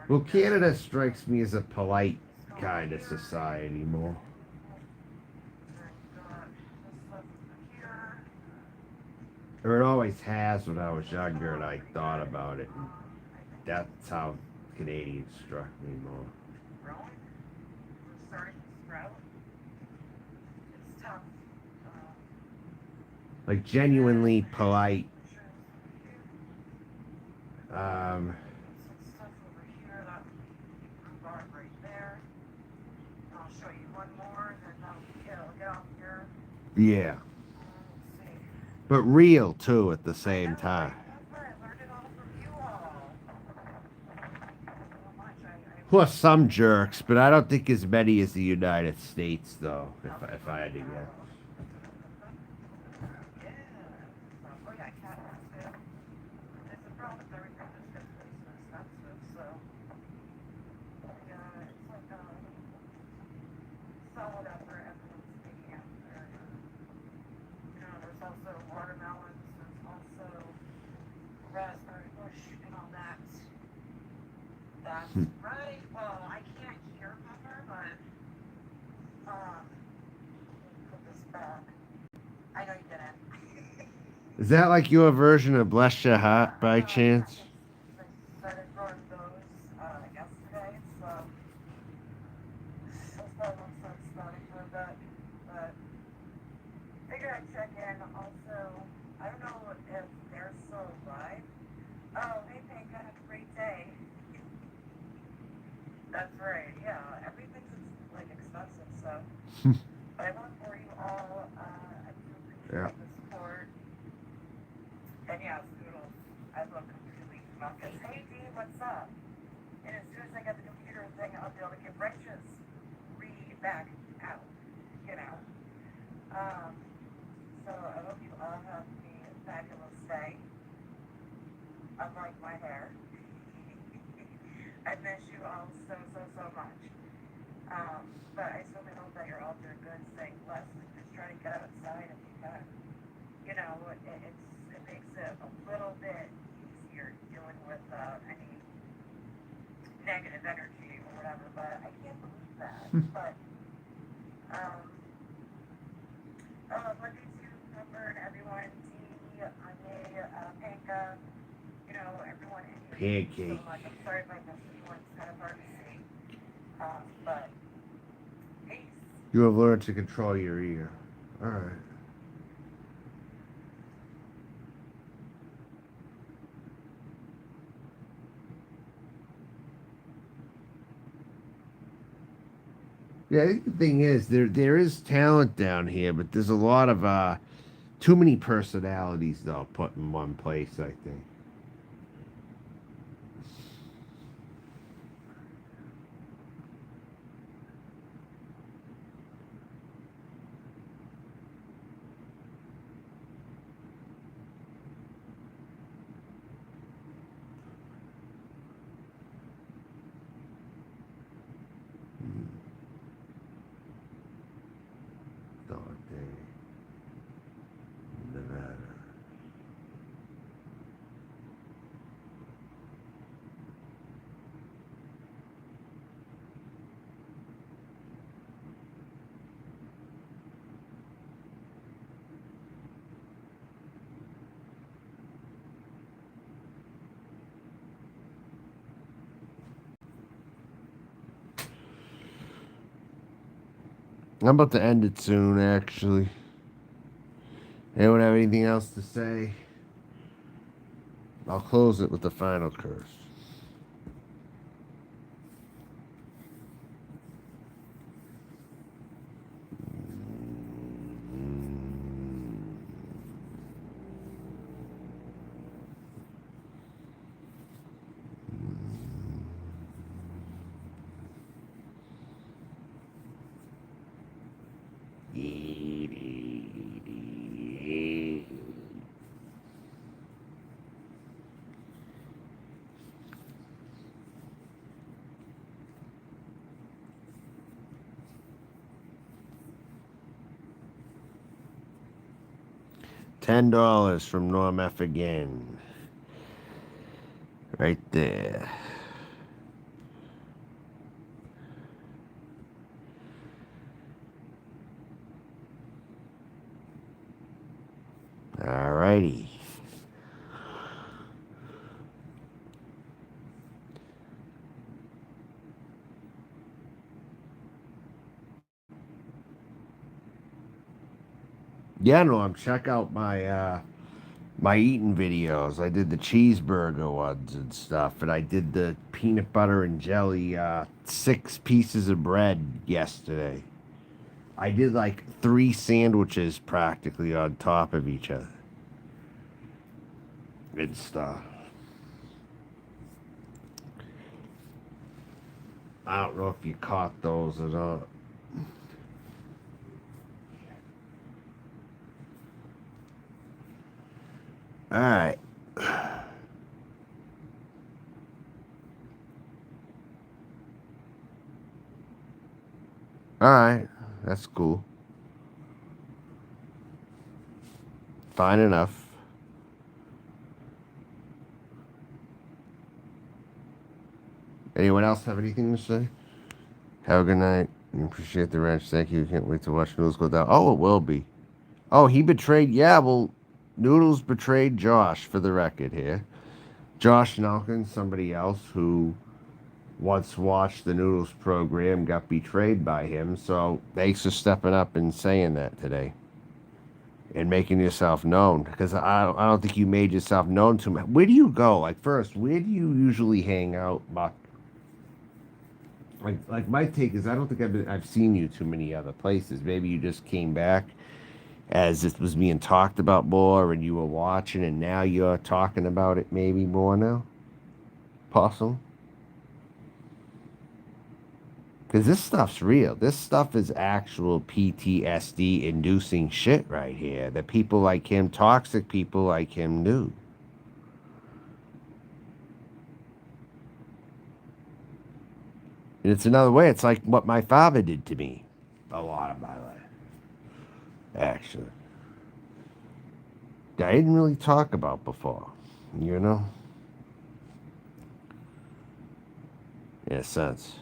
Well, started yet. Canada strikes me as a polite Let's go kind of here. society more. And I've got this stuff over here. Or it always has when I was younger and I thought about it. And that's how Canadians struck me more. Growing. We're starting to sprout. It's tough. Um, Like genuinely polite. sure Um, some stuff over here. That rhubarb right there. I'll show you one more, and then I'll get off here. yeah. Let's see. But real too at the I same know, time. right? Pepper, I learned it all from you all. So much. I Plus some jerks, but I don't think as many as the United States, though. If I had to guess. yeah. Oh yeah, cat food. It's a problem with everything that's gets really so expensive. So yeah, it's like sell whatever everyone's taking out there. You know, there's also watermelons. There's also raspberry bush and all that. That's right. Well, I can't hear Pepper, but put this back. I know you didn't. Is that like your version of Bless Your Heart by Yeah, chance? I started growing those yesterday, so that's why I'm so starting for a bit. But figured I'd check in. Also, I don't know if they're still alive. Oh, hey Pink, I had a great day. That's right. Yeah, everything's like expensive, so. But I want for you all. I do Yeah. appreciate the support. And yeah, Scoodles, I look completely humongous. Hey D, what's up? And as soon as I get the computer thing, I'll be able to give wrenches back out. You know. Um, so I hope you all have a fabulous day. Unlike my hair. I miss you all so, so, so much. But I certainly hope that you're all doing good, staying blessed, and just try to get outside if you can. You know, it makes it a little bit easier dealing with any negative energy or whatever. But I can't believe that. But love you too, Pepper, and everyone, T, Anya, Panka, you know, everyone in here. Thank you Pancake. so much. I'm sorry if I missed anyone. It's kind of hard to see. But peace. You have learned to control your ear. Alright. Yeah, I think the thing is there is talent down here, but there's a lot of too many personalities though put in one place, I think. Dog day. Nevada. I'm about to end it soon, actually. Anyone have anything else to say? I'll close it with the final curse. $10 from Norm F again. Right there. Alrighty. Yeah, Norm, check out my eating videos. I did the cheeseburger ones and stuff, and I did the peanut butter and jelly 6 pieces of bread yesterday. I did like 3 sandwiches practically on top of each other and stuff. I don't know if you caught those or not. All right. All right. That's cool. Fine enough. Anyone else have anything to say? Have a good night. Appreciate the ranch. Thank you. Can't wait to watch Noodles go down. Oh, it will be. Oh, he betrayed. Yeah, well, Noodles betrayed Josh, for the record here. Josh Nelkin, somebody else who once watched the Noodles program, got betrayed by him. So thanks for stepping up and saying that today and making yourself known. Because I don't think you made yourself known to me. Where do you go? Like, first, where do you usually hang out, Buck? Like my take is I don't think I've seen you too many other places. Maybe you just came back as it was being talked about more and you were watching and now you're talking about it maybe more now. Possible. Because this stuff's real. This stuff is actual PTSD inducing shit right here that people like him, toxic people like him, do. And it's another way. It's like what my father did to me a lot of my life, actually. I didn't really talk about before, you know? In a sense.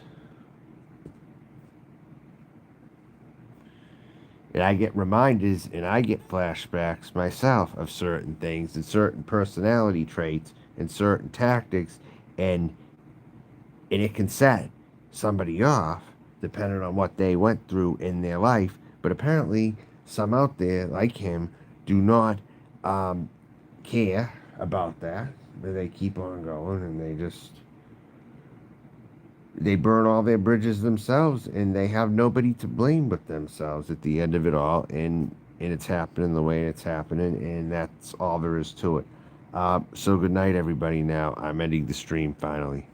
And I get reminders and I get flashbacks myself of certain things and certain personality traits and certain tactics and it can set somebody off depending on what they went through in their life. But apparently some out there like him do not care about that. They keep on going and they burn all their bridges themselves and they have nobody to blame but themselves at the end of it all, and it's happening the way it's happening, and that's all there is to it. So good night everybody. Now I'm ending the stream finally.